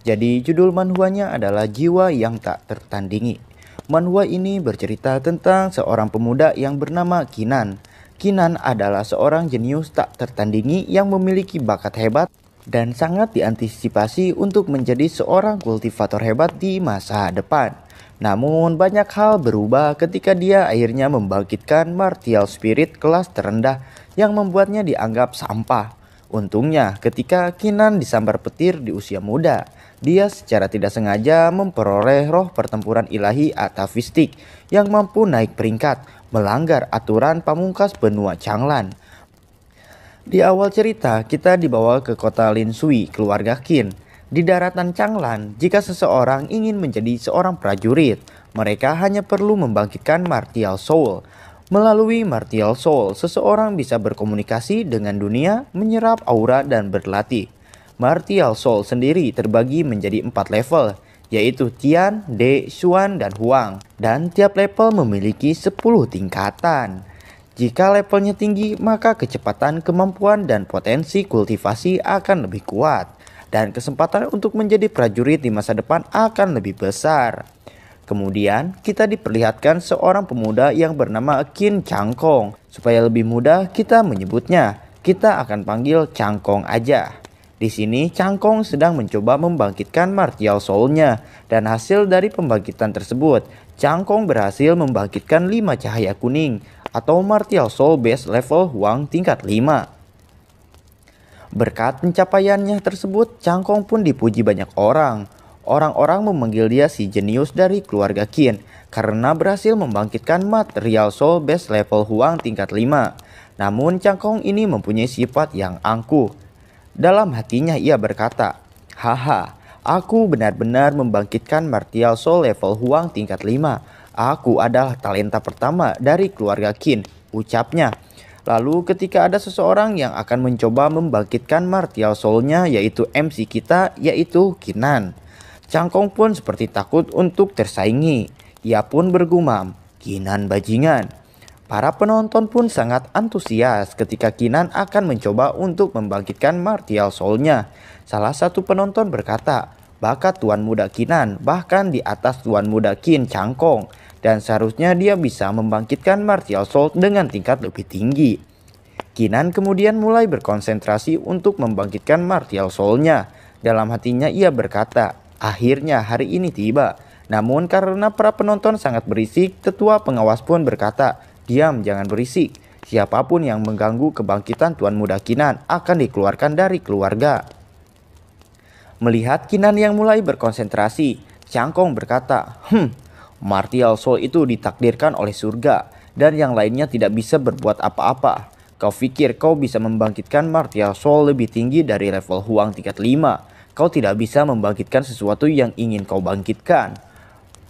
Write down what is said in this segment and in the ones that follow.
Jadi judul manhwanya adalah Jiwa yang Tak Tertandingi. Manhwa ini bercerita tentang seorang pemuda yang bernama Kinan. Kinan adalah seorang jenius tak tertandingi yang memiliki bakat hebat dan sangat diantisipasi untuk menjadi seorang kultivator hebat di masa depan. Namun banyak hal berubah ketika dia akhirnya membangkitkan martial spirit kelas terendah yang membuatnya dianggap sampah. Untungnya ketika Kinan disambar petir di usia muda, dia secara tidak sengaja memperoleh roh pertempuran ilahi atavistik yang mampu naik peringkat, melanggar aturan pamungkas benua Changlan. Di awal cerita, kita dibawa ke kota Linsui, keluarga Qin. Di daratan Changlan, jika seseorang ingin menjadi seorang prajurit, mereka hanya perlu membangkitkan martial soul. Melalui martial soul, seseorang bisa berkomunikasi dengan dunia, menyerap aura, dan berlatih. Martial soul sendiri terbagi menjadi 4 level, yaitu Tian, De, Xuan, dan Huang. Dan tiap level memiliki 10 tingkatan. Jika levelnya tinggi, maka kecepatan, kemampuan, dan potensi kultivasi akan lebih kuat. Dan kesempatan untuk menjadi prajurit di masa depan akan lebih besar. Kemudian, kita diperlihatkan seorang pemuda yang bernama Qin Changkong. Supaya lebih mudah kita menyebutnya, kita akan panggil Changkong aja. Di sini, Changkong sedang mencoba membangkitkan martial soul-nya. Dan hasil dari pembangkitan tersebut, Changkong berhasil membangkitkan 5 cahaya kuning atau martial soul base level Huang tingkat 5. Berkat pencapaiannya tersebut, Changkong pun dipuji banyak orang. Orang-orang memanggil dia si jenius dari keluarga Qin karena berhasil membangkitkan material soul base level Huang tingkat 5. Namun Changkong ini mempunyai sifat yang angkuh. Dalam hatinya ia berkata, "Haha, aku benar-benar membangkitkan martial soul level Huang tingkat 5. Aku adalah talenta pertama dari keluarga Qin," ucapnya. Lalu ketika ada seseorang yang akan mencoba membangkitkan martial soul-nya, yaitu MC kita, yaitu Kinan. Changkong pun seperti takut untuk tersaingi. Ia pun bergumam, "Kinan bajingan." Para penonton pun sangat antusias ketika Kinan akan mencoba untuk membangkitkan martial soul-nya. Salah satu penonton berkata, bakat tuan muda Kinan bahkan di atas tuan muda Qin Changkong. Dan seharusnya dia bisa membangkitkan martial soul dengan tingkat lebih tinggi. Kinan kemudian mulai berkonsentrasi untuk membangkitkan martial soul-nya. Dalam hatinya ia berkata, akhirnya hari ini tiba. Namun karena para penonton sangat berisik, tetua pengawas pun berkata, diam, jangan berisik. Siapapun yang mengganggu kebangkitan tuan muda Kinan akan dikeluarkan dari keluarga. Melihat Kinan yang mulai berkonsentrasi, Changkong berkata, martial soul itu ditakdirkan oleh surga, dan yang lainnya tidak bisa berbuat apa-apa. Kau pikir kau bisa membangkitkan martial soul lebih tinggi dari level Huang tingkat 5. Kau tidak bisa membangkitkan sesuatu yang ingin kau bangkitkan.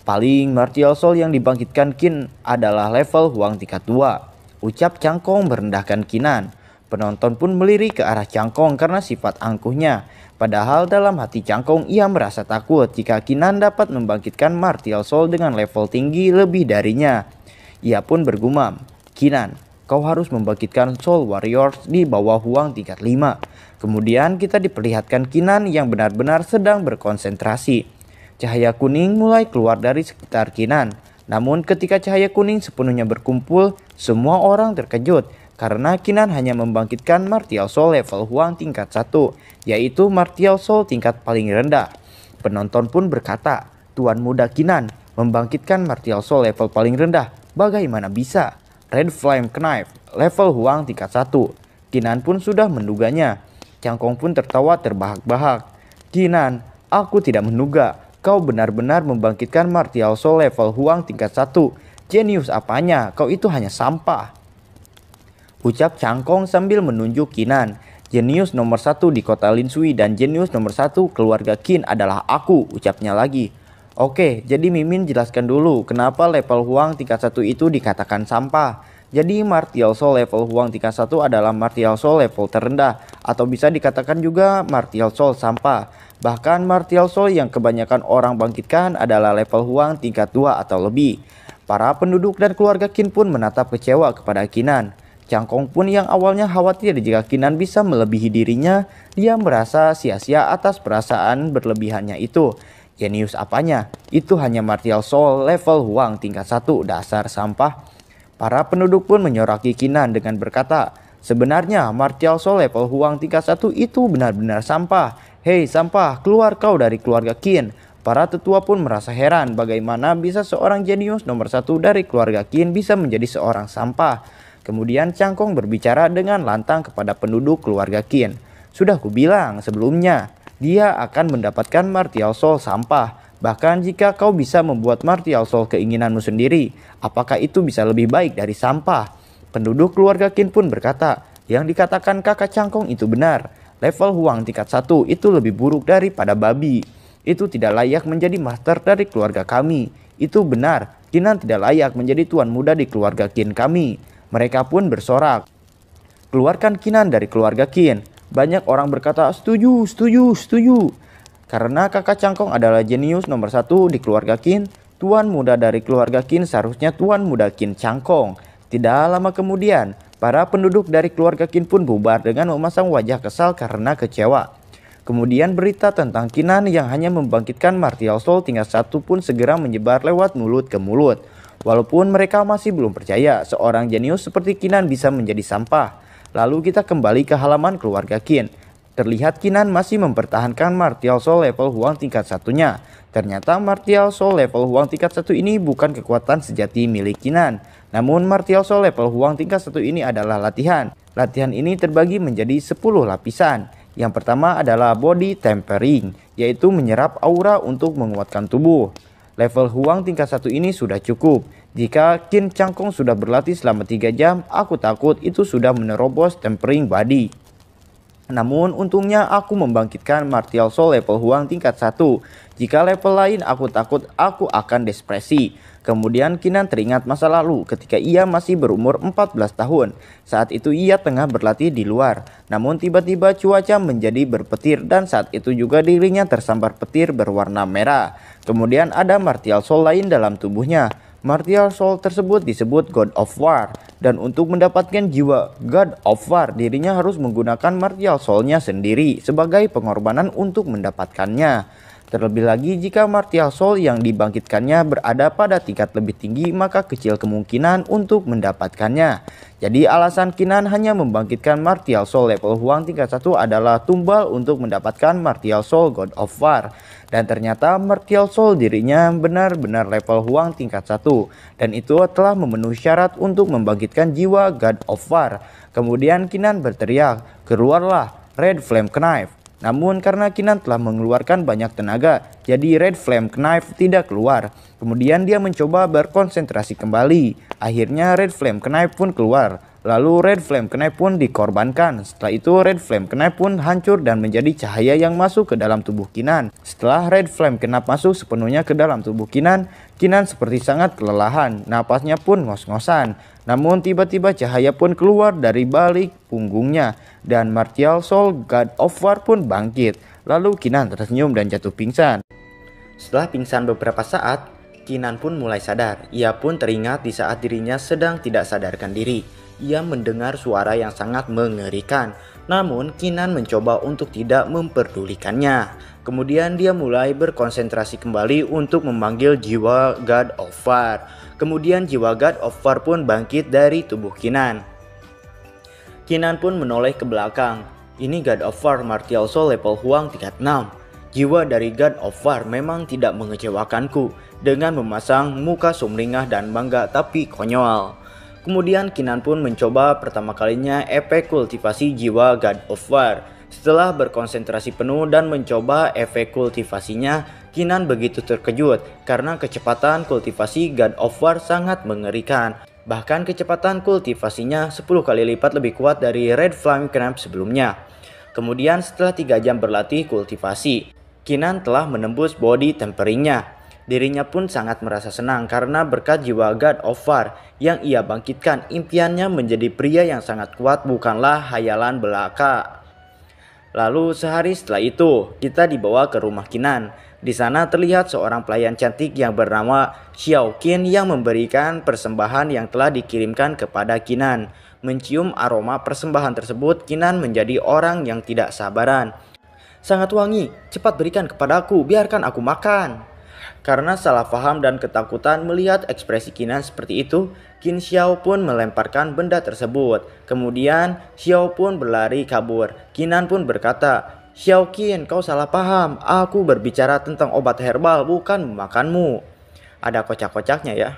Paling martial soul yang dibangkitkan Qin adalah level Huang tingkat 2. Ucap Changkong merendahkan Kinan. Penonton pun melirik ke arah Changkong karena sifat angkuhnya. Padahal dalam hati Changkong ia merasa takut jika Kinan dapat membangkitkan martial soul dengan level tinggi lebih darinya. Ia pun bergumam, "Kinan, kau harus membangkitkan soul warriors di bawah Huang tingkat 5. Kemudian kita diperlihatkan Kinan yang benar-benar sedang berkonsentrasi. Cahaya kuning mulai keluar dari sekitar Kinan. Namun ketika cahaya kuning sepenuhnya berkumpul, semua orang terkejut. Karena Kinan hanya membangkitkan martial soul level Huang tingkat 1, yaitu martial soul tingkat paling rendah. Penonton pun berkata, tuan muda Kinan membangkitkan martial soul level paling rendah, bagaimana bisa? Red Flame Knife level Huang tingkat 1. Kinan pun sudah menduganya. Changkong pun tertawa terbahak-bahak. Kinan, aku tidak menduga. Kau benar-benar membangkitkan martial soul level Huang tingkat 1. Jenius apanya? Kau itu hanya sampah. Ucap Changkong sambil menunjuk Kinan. Jenius nomor 1 di kota Linsui dan jenius nomor 1 keluarga Qin adalah aku, ucapnya lagi. Oke, jadi Mimin jelaskan dulu kenapa level Huang tingkat 1 itu dikatakan sampah. Jadi martial soul level Huang tingkat 1 adalah martial soul level terendah, atau bisa dikatakan juga martial soul sampah. Bahkan martial soul yang kebanyakan orang bangkitkan adalah level Huang tingkat 2 atau lebih. Para penduduk dan keluarga Qin pun menatap kecewa kepada Kinan. Changkong pun yang awalnya khawatir jika Kinan bisa melebihi dirinya, dia merasa sia-sia atas perasaan berlebihannya itu. Jenius apanya? Itu hanya martial soul level Huang tingkat 1 dasar sampah. Para penduduk pun menyoraki Kinan dengan berkata, sebenarnya martial soul level Huang tingkat 1 itu benar-benar sampah. Hei sampah, keluar kau dari keluarga Qin. Para tetua pun merasa heran bagaimana bisa seorang jenius nomor 1 dari keluarga Qin bisa menjadi seorang sampah. Kemudian Changkong berbicara dengan lantang kepada penduduk keluarga Qin. Sudah kubilang sebelumnya, dia akan mendapatkan martial soul sampah. Bahkan jika kau bisa membuat martial soul keinginanmu sendiri, apakah itu bisa lebih baik dari sampah? Penduduk keluarga Qin pun berkata, yang dikatakan kakak Changkong itu benar. Level Huang tingkat 1 itu lebih buruk daripada babi. Itu tidak layak menjadi master dari keluarga kami. Itu benar, Kinan tidak layak menjadi tuan muda di keluarga Qin kami. Mereka pun bersorak, keluarkan Kinan dari keluarga Qin. Banyak orang berkata, setuju, setuju, setuju. Karena kakak Changkong adalah jenius nomor 1 di keluarga Qin, tuan muda dari keluarga Qin seharusnya tuan muda Qin Changkong. Tidak lama kemudian, para penduduk dari keluarga Qin pun bubar dengan memasang wajah kesal karena kecewa. Kemudian berita tentang Kinan yang hanya membangkitkan martial soul tingkat 1 pun segera menyebar lewat mulut ke mulut. Walaupun mereka masih belum percaya seorang jenius seperti Kinan bisa menjadi sampah. Lalu kita kembali ke halaman keluarga Qin. Terlihat Kinan masih mempertahankan martial soul level Huang tingkat 1-nya. Ternyata martial soul level Huang tingkat 1 ini bukan kekuatan sejati milik Kinan. Namun martial soul level Huang tingkat 1 ini adalah latihan. Latihan ini terbagi menjadi 10 lapisan. Yang pertama adalah body tempering, yaitu menyerap aura untuk menguatkan tubuh. Level Huang tingkat 1 ini sudah cukup. Jika Qin Changkong sudah berlatih selama 3 jam, aku takut itu sudah menerobos tempering body. Namun untungnya aku membangkitkan martial soul level Huang tingkat 1. Jika level lain aku takut aku akan depresi. Kemudian Kinan teringat masa lalu ketika ia masih berumur 14 tahun. Saat itu ia tengah berlatih di luar. Namun tiba-tiba cuaca menjadi berpetir dan saat itu juga dirinya tersambar petir berwarna merah. Kemudian ada martial soul lain dalam tubuhnya. Martial soul tersebut disebut God of War. Dan untuk mendapatkan jiwa God of War, dirinya harus menggunakan martial soul-nya sendiri sebagai pengorbanan untuk mendapatkannya. Terlebih lagi jika martial soul yang dibangkitkannya berada pada tingkat lebih tinggi, maka kecil kemungkinan untuk mendapatkannya. Jadi alasan Kinan hanya membangkitkan martial soul level Huang tingkat 1 adalah tumbal untuk mendapatkan martial soul God of War. Dan ternyata martial soul dirinya benar-benar level Huang tingkat 1. Dan itu telah memenuhi syarat untuk membangkitkan jiwa God of War. Kemudian Kinan berteriak, keluarlah Red Flame Knife. Namun karena Kinan telah mengeluarkan banyak tenaga, jadi Red Flame Knife tidak keluar. Kemudian dia mencoba berkonsentrasi kembali. Akhirnya Red Flame Knife pun keluar. Lalu Red Flame Knife pun dikorbankan. Setelah itu Red Flame Knife pun hancur dan menjadi cahaya yang masuk ke dalam tubuh Kinan. Setelah Red Flame Knife masuk sepenuhnya ke dalam tubuh Kinan, Kinan seperti sangat kelelahan. Napasnya pun ngos-ngosan. Namun tiba-tiba cahaya pun keluar dari balik punggungnya. Dan martial soul God of War pun bangkit. Lalu Kinan tersenyum dan jatuh pingsan. Setelah pingsan beberapa saat, Kinan pun mulai sadar. Ia pun teringat di saat dirinya sedang tidak sadarkan diri. Ia mendengar suara yang sangat mengerikan. Namun Kinan mencoba untuk tidak memperdulikannya. Kemudian dia mulai berkonsentrasi kembali untuk memanggil jiwa God of War. Kemudian jiwa God of War pun bangkit dari tubuh Kinan. Kinan pun menoleh ke belakang. Ini God of War martial soul level Huang tingkat 6. Jiwa dari God of War memang tidak mengecewakanku dengan memasang muka sumringah dan bangga tapi konyol. Kemudian Kinan pun mencoba pertama kalinya efek kultivasi jiwa God of War. Setelah berkonsentrasi penuh dan mencoba efek kultivasinya, Kinan begitu terkejut karena kecepatan kultivasi God of War sangat mengerikan. Bahkan kecepatan kultivasinya 10 kali lipat lebih kuat dari Red Flame Knife sebelumnya. Kemudian setelah 3 jam berlatih kultivasi, Kinan telah menembus body temperingnya. Dirinya pun sangat merasa senang karena berkat jiwa God of War yang ia bangkitkan, impiannya menjadi pria yang sangat kuat bukanlah hayalan belaka. Lalu sehari setelah itu, kita dibawa ke rumah Kinan. Di sana terlihat seorang pelayan cantik yang bernama Xiao Qin yang memberikan persembahan yang telah dikirimkan kepada Kinan. Mencium aroma persembahan tersebut, Kinan menjadi orang yang tidak sabaran. "Sangat wangi, cepat berikan kepadaku, biarkan aku makan." Karena salah paham dan ketakutan melihat ekspresi Kinan seperti itu, Qin Xiao pun melemparkan benda tersebut. Kemudian Xiao pun berlari kabur. Kinan pun berkata, "Xiao Qin, kau salah paham. Aku berbicara tentang obat herbal, bukan memakanmu." Ada kocak-kocaknya ya.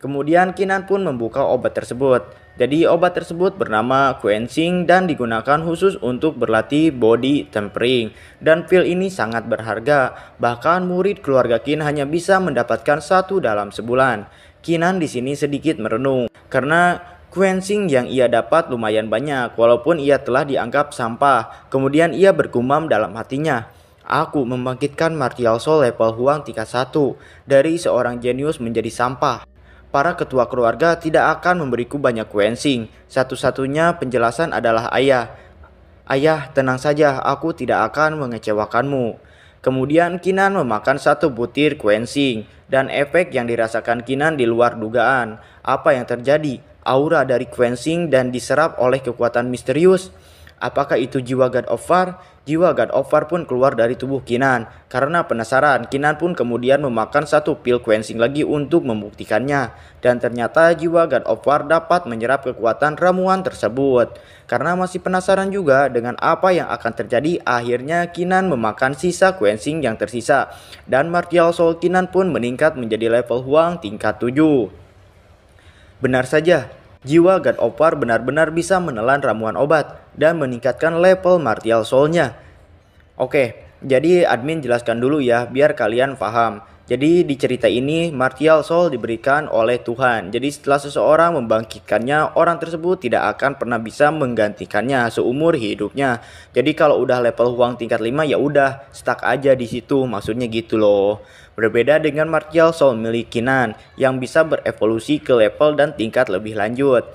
Kemudian Kinan pun membuka obat tersebut. Jadi obat tersebut bernama Quenching dan digunakan khusus untuk berlatih body tempering. Dan pil ini sangat berharga. Bahkan murid keluarga Qin hanya bisa mendapatkan satu dalam sebulan. Kinan di sini sedikit merenung karena Quenching yang ia dapat lumayan banyak walaupun ia telah dianggap sampah. Kemudian ia bergumam dalam hatinya, "Aku membangkitkan martial soul level Huang tingkat 1 dari seorang jenius menjadi sampah. Para ketua keluarga tidak akan memberiku banyak quenching. Satu-satunya penjelasan adalah ayah. Ayah, tenang saja, aku tidak akan mengecewakanmu." Kemudian Kinan memakan satu butir quenching dan efek yang dirasakan Kinan di luar dugaan. Apa yang terjadi? Aura dari quenching dan diserap oleh kekuatan misterius. Apakah itu jiwa God of War? Jiwa God of War pun keluar dari tubuh Kinan. Karena penasaran, Kinan pun kemudian memakan satu pil quenching lagi untuk membuktikannya. Dan ternyata jiwa God of War dapat menyerap kekuatan ramuan tersebut. Karena masih penasaran juga dengan apa yang akan terjadi, akhirnya Kinan memakan sisa quenching yang tersisa. Dan martial soul Kinan pun meningkat menjadi level Huang tingkat 7. Benar saja, jiwa God of War benar-benar bisa menelan ramuan obat dan meningkatkan level martial soul-nya. Oke, jadi admin jelaskan dulu ya biar kalian paham. Jadi di cerita ini martial soul diberikan oleh Tuhan. Jadi setelah seseorang membangkitkannya, orang tersebut tidak akan pernah bisa menggantikannya seumur hidupnya. Jadi kalau udah level Huang tingkat 5 ya udah stuck aja di situ, maksudnya gitu loh. Berbeda dengan martial soul milik Kinan yang bisa berevolusi ke level dan tingkat lebih lanjut.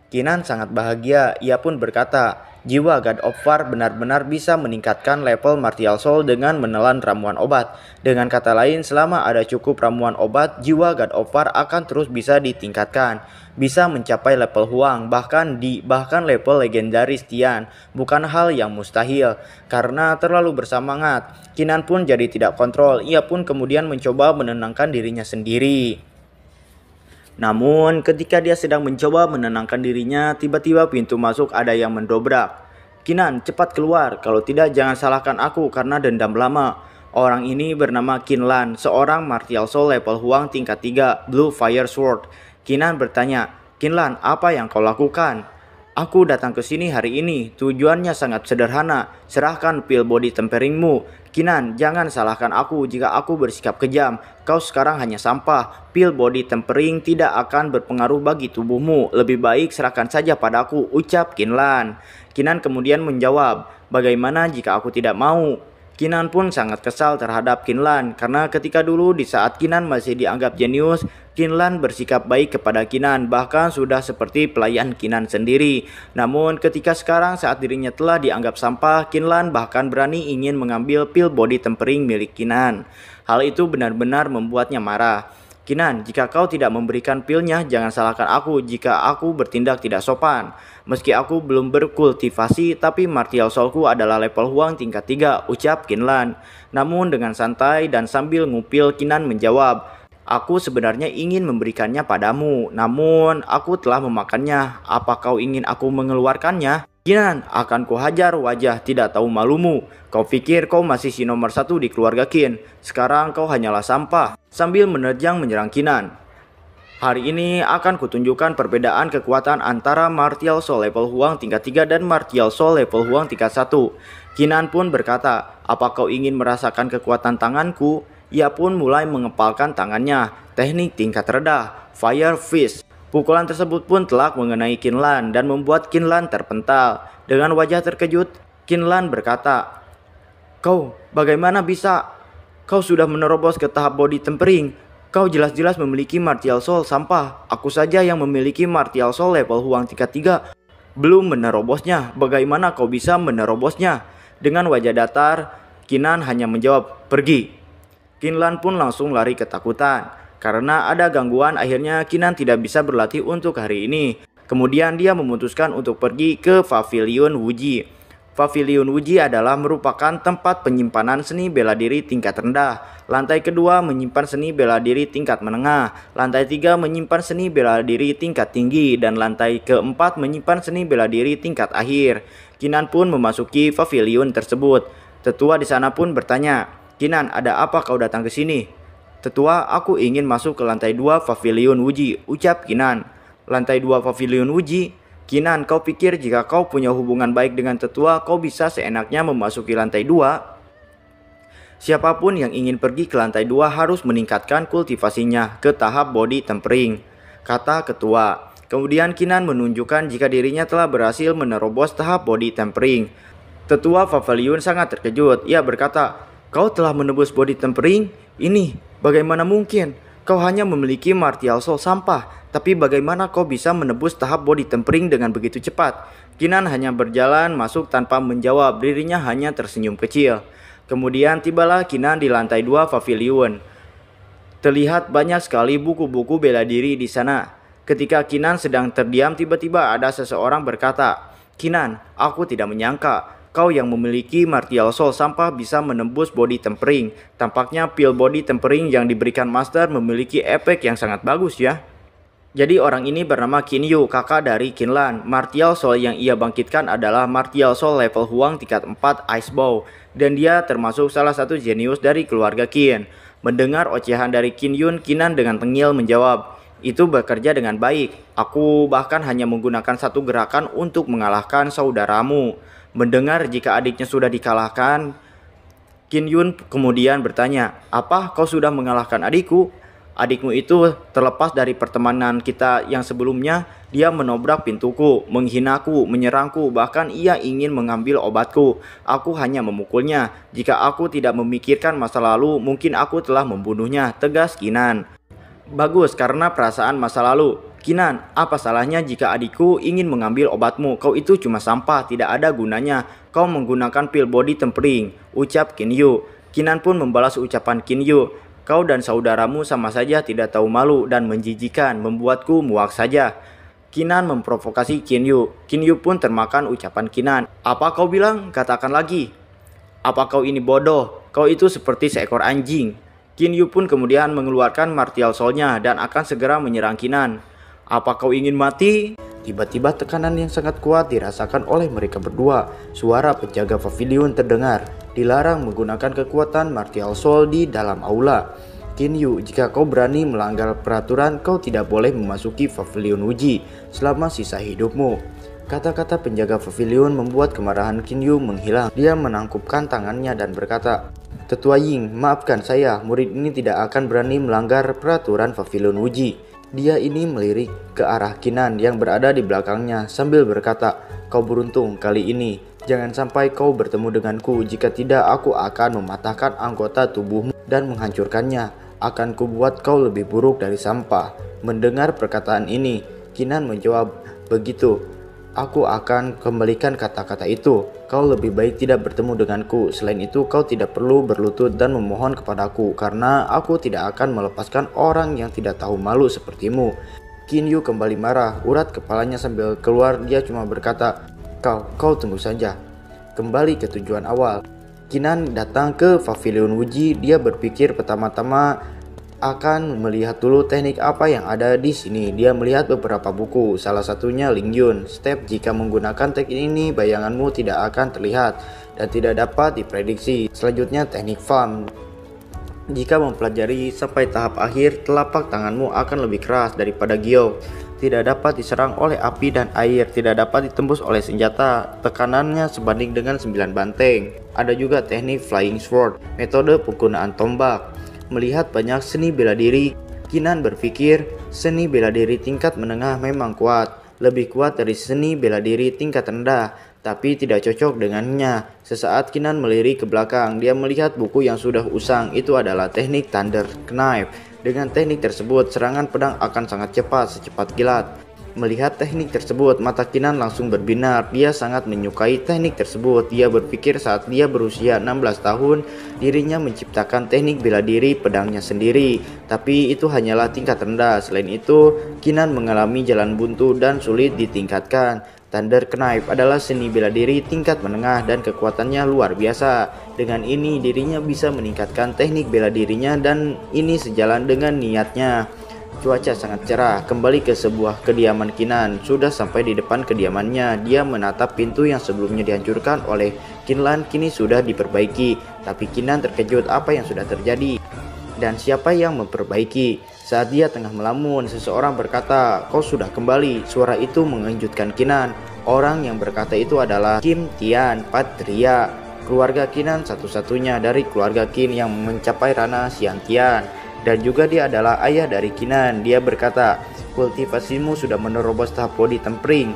Kinan sangat bahagia, ia pun berkata, jiwa God of War benar-benar bisa meningkatkan level martial soul dengan menelan ramuan obat. Dengan kata lain, selama ada cukup ramuan obat, jiwa God of War akan terus bisa ditingkatkan. Bisa mencapai level Huang, bahkan level legendaris Tian. Bukan hal yang mustahil. Karena terlalu bersemangat, Kinan pun jadi tidak kontrol. Ia pun kemudian mencoba menenangkan dirinya sendiri. Namun ketika dia sedang mencoba menenangkan dirinya, tiba-tiba pintu masuk ada yang mendobrak. "Kinan, cepat keluar, kalau tidak jangan salahkan aku karena dendam lama." Orang ini bernama Qinlan, seorang martial soul level Huang tingkat 3, Blue Fire Sword. Kinan bertanya, "Qinlan, apa yang kau lakukan?" "Aku datang ke sini hari ini, tujuannya sangat sederhana, serahkan pil body temperingmu." "Kinan, jangan salahkan aku jika aku bersikap kejam. Kau sekarang hanya sampah. Pil body tempering tidak akan berpengaruh bagi tubuhmu. Lebih baik serahkan saja padaku," ucap Qinlan. Kinan kemudian menjawab, "Bagaimana jika aku tidak mau?" Kinan pun sangat kesal terhadap Qinlan karena ketika dulu di saat Kinan masih dianggap jenius, Qinlan bersikap baik kepada Kinan, bahkan sudah seperti pelayan Kinan sendiri. Namun ketika sekarang saat dirinya telah dianggap sampah, Qinlan bahkan berani ingin mengambil pil body tempering milik Kinan. Hal itu benar-benar membuatnya marah. "Kinan, jika kau tidak memberikan pilnya, jangan salahkan aku jika aku bertindak tidak sopan. Meski aku belum berkultivasi, tapi martial soulku adalah level Huang tingkat 3, ucap Qinlan. Namun dengan santai dan sambil ngupil, Kinan menjawab, "Aku sebenarnya ingin memberikannya padamu, namun aku telah memakannya. Apa kau ingin aku mengeluarkannya?" "Kinan, akan kuhajar wajah tidak tahu malumu. Kau pikir kau masih si nomor 1 di keluarga Qin. Sekarang kau hanyalah sampah." Sambil menerjang menyerang Kinan. "Hari ini akan kutunjukkan perbedaan kekuatan antara martial soul level Huang tingkat 3 dan martial soul level Huang tingkat 1. Kinan pun berkata, "Apa kau ingin merasakan kekuatan tanganku?" Ia pun mulai mengepalkan tangannya. Teknik tingkat rendah, Fire Fist. Pukulan tersebut pun telah mengenai Qinlan dan membuat Qinlan terpental. Dengan wajah terkejut, Qinlan berkata, "Kau, bagaimana bisa? Kau sudah menerobos ke tahap body tempering. Kau jelas-jelas memiliki martial soul sampah. Aku saja yang memiliki martial soul level Huang tingkat 3. Belum menerobosnya. Bagaimana kau bisa menerobosnya?" Dengan wajah datar, Kinan hanya menjawab, "Pergi." Qinlan pun langsung lari ketakutan. Karena ada gangguan, akhirnya Kinan tidak bisa berlatih untuk hari ini. Kemudian dia memutuskan untuk pergi ke Pavilion Wuji. Pavilion Wuji adalah merupakan tempat penyimpanan seni bela diri tingkat rendah. Lantai kedua menyimpan seni bela diri tingkat menengah. Lantai tiga menyimpan seni bela diri tingkat tinggi. Dan lantai keempat menyimpan seni bela diri tingkat akhir. Kinan pun memasuki pavilion tersebut. Tetua di sana pun bertanya, "Kinan, ada apa kau datang ke sini?" "Tetua, aku ingin masuk ke lantai 2 Pavilion Wuji," ucap Kinan. "Lantai 2 Pavilion Wuji? Kinan, kau pikir jika kau punya hubungan baik dengan tetua, kau bisa seenaknya memasuki lantai 2? Siapapun yang ingin pergi ke lantai 2 harus meningkatkan kultivasinya ke tahap body tempering," kata ketua. Kemudian Kinan menunjukkan jika dirinya telah berhasil menerobos tahap body tempering. Tetua Pavilion sangat terkejut. Ia berkata, "Kau telah menembus body tempering? Ini bagaimana mungkin? Kau hanya memiliki martial soul sampah, tapi bagaimana kau bisa menembus tahap body tempering dengan begitu cepat?" Kinan hanya berjalan masuk tanpa menjawab, dirinya hanya tersenyum kecil. Kemudian tibalah Kinan di lantai 2 pavilion. Terlihat banyak sekali buku-buku bela diri di sana. Ketika Kinan sedang terdiam, tiba-tiba ada seseorang berkata, "Kinan, aku tidak menyangka kau yang memiliki martial soul sampah bisa menembus body tempering. Tampaknya pil body tempering yang diberikan master memiliki efek yang sangat bagus ya." Jadi orang ini bernama Kinyu, kakak dari Kinlan. Martial soul yang ia bangkitkan adalah martial soul level Huang tingkat 4 Ice Bow. Dan dia termasuk salah satu jenius dari keluarga Qin. Mendengar ocehan dari Kinyun, Kinan dengan tengil menjawab, "Itu bekerja dengan baik. Aku bahkan hanya menggunakan satu gerakan untuk mengalahkan saudaramu." Mendengar jika adiknya sudah dikalahkan, Kinyun kemudian bertanya, "Apa kau sudah mengalahkan adikku? Adikmu itu terlepas dari pertemanan kita yang sebelumnya, dia menobrak pintuku, menghinaku, menyerangku, bahkan ia ingin mengambil obatku. Aku hanya memukulnya. Jika aku tidak memikirkan masa lalu, mungkin aku telah membunuhnya," tegas Kinan. "Bagus, karena perasaan masa lalu. Kinan, apa salahnya jika adikku ingin mengambil obatmu? Kau itu cuma sampah, tidak ada gunanya. Kau menggunakan pil body tempering," ucap Kinyu. Kinan pun membalas ucapan Kinyu. "Kau dan saudaramu sama saja tidak tahu malu dan menjijikan, membuatku muak saja." Kinan memprovokasi Kinyu. Kinyu pun termakan ucapan Kinan. "Apa kau bilang? Katakan lagi. Apa kau ini bodoh? Kau itu seperti seekor anjing." Kinyu pun kemudian mengeluarkan martial soul-nya dan akan segera menyerang Kinan. "Apa kau ingin mati?" Tiba-tiba tekanan yang sangat kuat dirasakan oleh mereka berdua. Suara penjaga pavilion terdengar. Dilarang menggunakan kekuatan martial soul di dalam aula. "Kinyu, jika kau berani melanggar peraturan, kau tidak boleh memasuki pavilion Wuji selama sisa hidupmu." Kata-kata penjaga pavilion membuat kemarahan Kinyu menghilang. Dia menangkupkan tangannya dan berkata, "Tetua Ying, maafkan saya, murid ini tidak akan berani melanggar peraturan pavilion Wuji." Dia ini melirik ke arah Kinan yang berada di belakangnya sambil berkata, "Kau beruntung kali ini. Jangan sampai kau bertemu denganku. Jika tidak, aku akan mematahkan anggota tubuhmu dan menghancurkannya. Akan kubuat kau lebih buruk dari sampah." Mendengar perkataan ini, Kinan menjawab, "Begitu. Aku akan kembalikan kata-kata itu. Kau lebih baik tidak bertemu denganku. Selain itu, kau tidak perlu berlutut dan memohon kepadaku, karena aku tidak akan melepaskan orang yang tidak tahu malu sepertimu." Kinyu kembali marah. Urat kepalanya sambil keluar. Dia cuma berkata, Kau tunggu saja. Kembali ke tujuan awal. Kinan datang ke pavilion Wuji. Dia berpikir pertama-tama akan melihat dulu teknik apa yang ada di sini. Dia melihat beberapa buku, salah satunya Lingyun. Step jika menggunakan teknik ini, bayanganmu tidak akan terlihat dan tidak dapat diprediksi. Selanjutnya teknik farm. Jika mempelajari sampai tahap akhir, telapak tanganmu akan lebih keras daripada Gyo. Tidak dapat diserang oleh api dan air, tidak dapat ditembus oleh senjata. Tekanannya sebanding dengan 9 banteng. Ada juga teknik flying sword, metode penggunaan tombak. Melihat banyak seni bela diri, Kinan berpikir seni bela diri tingkat menengah memang kuat, lebih kuat dari seni bela diri tingkat rendah, tapi tidak cocok dengannya. Sesaat Kinan melirik ke belakang, dia melihat buku yang sudah usang. Itu adalah teknik Thunder Knife. Dengan teknik tersebut, serangan pedang akan sangat cepat, secepat kilat. Melihat teknik tersebut, mata Kinan langsung berbinar. Dia sangat menyukai teknik tersebut. Dia berpikir saat dia berusia 16 tahun, dirinya menciptakan teknik bela diri pedangnya sendiri. Tapi itu hanyalah tingkat rendah. Selain itu, Kinan mengalami jalan buntu dan sulit ditingkatkan. Thunder Knife adalah seni bela diri tingkat menengah dan kekuatannya luar biasa. Dengan ini, dirinya bisa meningkatkan teknik bela dirinya dan ini sejalan dengan niatnya. Cuaca sangat cerah. Kembali ke sebuah kediaman Kinan. Sudah sampai di depan kediamannya. Dia menatap pintu yang sebelumnya dihancurkan oleh Kinlan kini sudah diperbaiki. Tapi Kinan terkejut apa yang sudah terjadi dan siapa yang memperbaiki. Saat dia tengah melamun, seseorang berkata, "Kau sudah kembali." Suara itu mengejutkan Kinan. Orang yang berkata itu adalah Kim Tian Patria, keluarga Kinan satu-satunya dari keluarga Qin yang mencapai ranah Xiantian. Dan juga dia adalah ayah dari Kinan. Dia berkata, "Kultivasimu sudah menerobos tahap body tempering."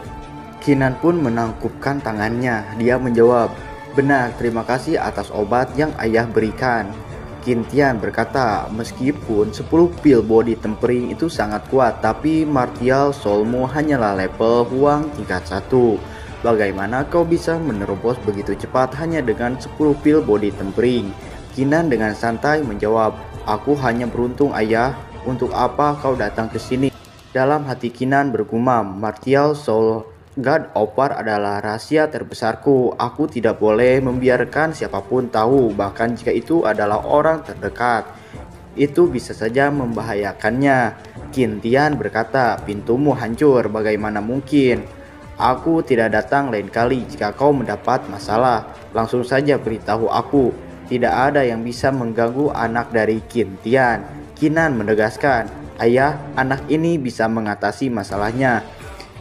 Kinan pun menangkupkan tangannya. Dia menjawab, "Benar, terima kasih atas obat yang ayah berikan." Qin Tian berkata, "Meskipun 10 pil body tempering itu sangat kuat, tapi martial soulmu hanyalah level Huang tingkat 1. Bagaimana kau bisa menerobos begitu cepat hanya dengan 10 pil body tempering?" Kinan dengan santai menjawab, "Aku hanya beruntung ayah, untuk apa kau datang ke sini?" Dalam hati Kinan bergumam, "Martial Soul God of War adalah rahasia terbesarku. Aku tidak boleh membiarkan siapapun tahu, bahkan jika itu adalah orang terdekat. Itu bisa saja membahayakannya." Qin Tian berkata, "Pintumu hancur, bagaimana mungkin? Aku tidak datang lain kali jika kau mendapat masalah. Langsung saja beritahu aku." Tidak ada yang bisa mengganggu anak dari Qin Tian. Kinan menegaskan, "Ayah, anak ini bisa mengatasi masalahnya."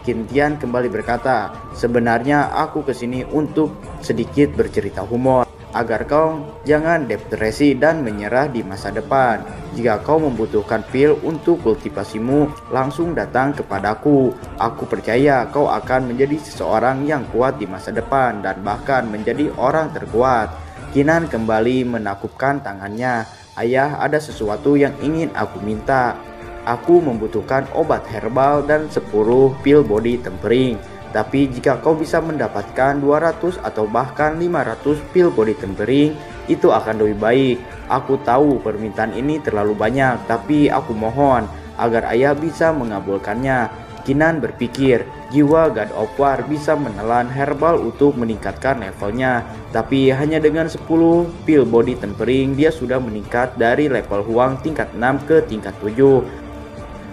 Qin Tian kembali berkata, "Sebenarnya aku kesini untuk sedikit bercerita humor, agar kau jangan depresi dan menyerah di masa depan. Jika kau membutuhkan pil untuk kultivasimu, langsung datang kepadaku. Aku percaya kau akan menjadi seseorang yang kuat di masa depan dan bahkan menjadi orang terkuat." Kinan kembali menakupkan tangannya. "Ayah, ada sesuatu yang ingin aku minta. Aku membutuhkan obat herbal dan 10 pil body tempering. Tapi jika kau bisa mendapatkan 200 atau bahkan 500 pil body tempering, itu akan lebih baik. Aku tahu permintaan ini terlalu banyak, tapi aku mohon agar ayah bisa mengabulkannya." Kinan berpikir, jiwa God of War bisa menelan herbal untuk meningkatkan levelnya. Tapi hanya dengan 10 pil body tempering, dia sudah meningkat dari level Huang tingkat 6 ke tingkat 7.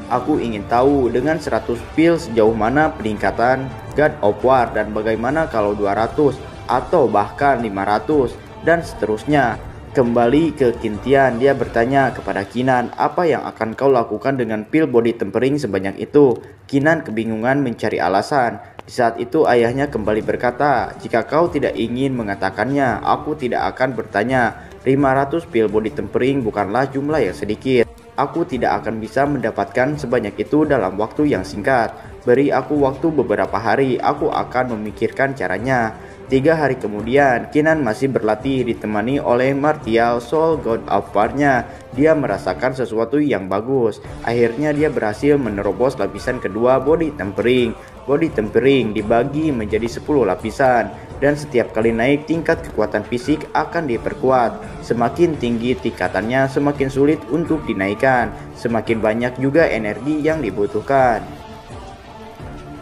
Aku ingin tahu dengan 100 pil sejauh mana peningkatan God of War dan bagaimana kalau 200 atau bahkan 500 dan seterusnya. Kembali ke Qin Tian, dia bertanya kepada Kinan, "Apa yang akan kau lakukan dengan pil body tempering sebanyak itu?" Kinan kebingungan mencari alasan. Di saat itu ayahnya kembali berkata, "Jika kau tidak ingin mengatakannya, aku tidak akan bertanya. 500 pil body tempering bukanlah jumlah yang sedikit. Aku tidak akan bisa mendapatkan sebanyak itu dalam waktu yang singkat. Beri aku waktu beberapa hari, aku akan memikirkan caranya." 3 hari kemudian, Kinan masih berlatih ditemani oleh martial soul God of War-nya. Dia merasakan sesuatu yang bagus. Akhirnya dia berhasil menerobos lapisan kedua body tempering. Body tempering dibagi menjadi 10 lapisan dan setiap kali naik tingkat kekuatan fisik akan diperkuat. Semakin tinggi tingkatannya, semakin sulit untuk dinaikkan. Semakin banyak juga energi yang dibutuhkan.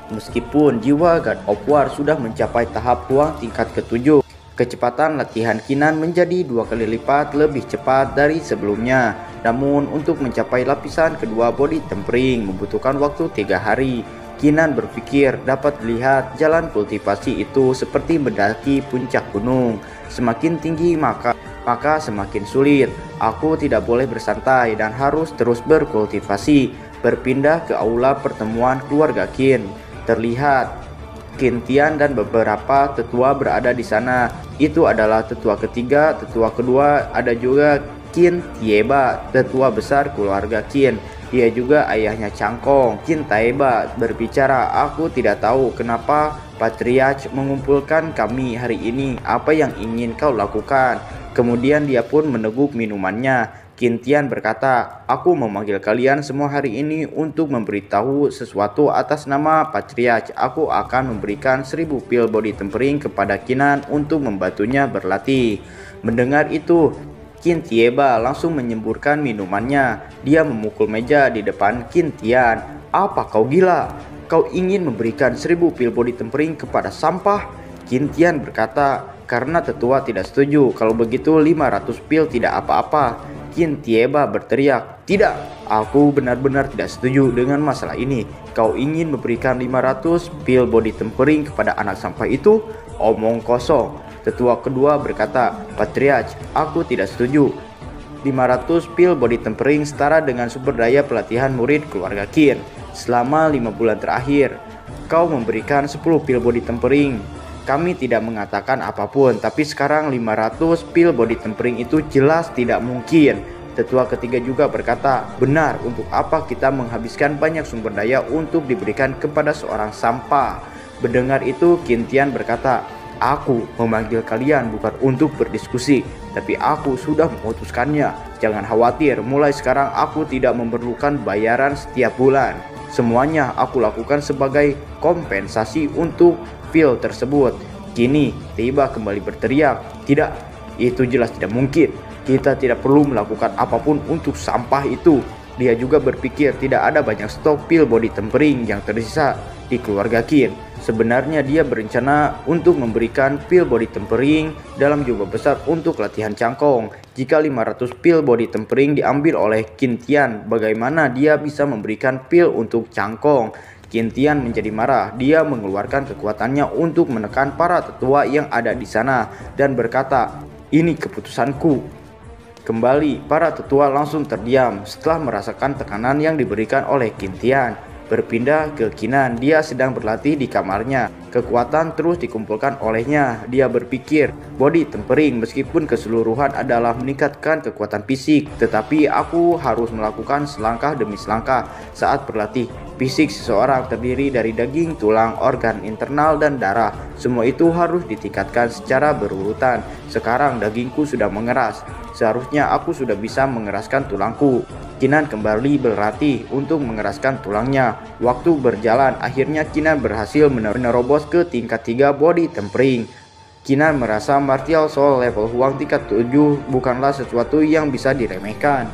Meskipun jiwa God of War sudah mencapai tahap Huang tingkat ke-7, kecepatan latihan Kinan menjadi 2 kali lipat lebih cepat dari sebelumnya. Namun untuk mencapai lapisan kedua body tempering membutuhkan waktu 3 hari. Kinan berpikir dapat dilihat jalan kultivasi itu seperti mendaki puncak gunung. Semakin tinggi maka semakin sulit. Aku tidak boleh bersantai dan harus terus berkultivasi. Berpindah ke aula pertemuan keluarga Qin. Terlihat Qin Tian dan beberapa tetua berada di sana. Itu adalah tetua ketiga, tetua kedua, ada juga Qin Tieba, tetua besar keluarga Qin. Dia juga ayahnya Cangkong. Qin Tieba berbicara, "Aku tidak tahu kenapa Patriarch mengumpulkan kami hari ini. Apa yang ingin kau lakukan?" Kemudian dia pun meneguk minumannya. Qin Tian berkata, aku memanggil kalian semua hari ini untuk memberitahu sesuatu atas nama Patriarch. Aku akan memberikan 1000 pil body tempering kepada Qinan untuk membantunya berlatih. Mendengar itu, Qin Tieba langsung menyemburkan minumannya. Dia memukul meja di depan Qin Tian. Apa kau gila? Kau ingin memberikan 1000 pil body tempering kepada sampah? Qin Tian berkata, karena tetua tidak setuju. Kalau begitu 500 pil tidak apa-apa. Qin Tieba berteriak, tidak, aku benar-benar tidak setuju dengan masalah ini. Kau ingin memberikan 500 pil body tempering kepada anak sampah itu? Omong kosong. Tetua kedua berkata, Patriarch, aku tidak setuju. 500 pil body tempering setara dengan sumber daya pelatihan murid keluarga Qin selama 5 bulan terakhir. Kau memberikan 10 pil body tempering. Kami tidak mengatakan apapun, tapi sekarang 500 pil body tempering itu jelas tidak mungkin. Tetua ketiga juga berkata, benar, untuk apa kita menghabiskan banyak sumber daya untuk diberikan kepada seorang sampah? Mendengar itu, Qin Tian berkata, aku memanggil kalian bukan untuk berdiskusi, tapi aku sudah memutuskannya. Jangan khawatir, mulai sekarang aku tidak memerlukan bayaran setiap bulan. Semuanya aku lakukan sebagai kompensasi untuk pil tersebut. Kini Tieba kembali berteriak, tidak, itu jelas tidak mungkin. Kita tidak perlu melakukan apapun untuk sampah itu. Dia juga berpikir tidak ada banyak stok pil body tempering yang tersisa di keluarga Qin. Sebenarnya dia berencana untuk memberikan pil body tempering dalam jumlah besar untuk latihan cangkong. Jika 500 pil body tempering diambil oleh Qin Tian, bagaimana dia bisa memberikan pil untuk cangkong? Qin Tian menjadi marah. Dia mengeluarkan kekuatannya untuk menekan para tetua yang ada di sana dan berkata, ini keputusanku. Kembali, para tetua langsung terdiam setelah merasakan tekanan yang diberikan oleh Qin Tian. Berpindah ke Qinan, dia sedang berlatih di kamarnya. Kekuatan terus dikumpulkan olehnya. Dia berpikir, body tempering meskipun keseluruhan adalah meningkatkan kekuatan fisik, tetapi aku harus melakukan selangkah demi selangkah saat berlatih. Fisik seseorang terdiri dari daging, tulang, organ internal, dan darah. Semua itu harus ditingkatkan secara berurutan. Sekarang dagingku sudah mengeras. Seharusnya aku sudah bisa mengeraskan tulangku. Qinan kembali berlatih untuk mengeraskan tulangnya. Waktu berjalan, akhirnya Qinan berhasil menerobos ke tingkat 3 body tempering. Qinan merasa martial soul level Huang tingkat 7 bukanlah sesuatu yang bisa diremehkan.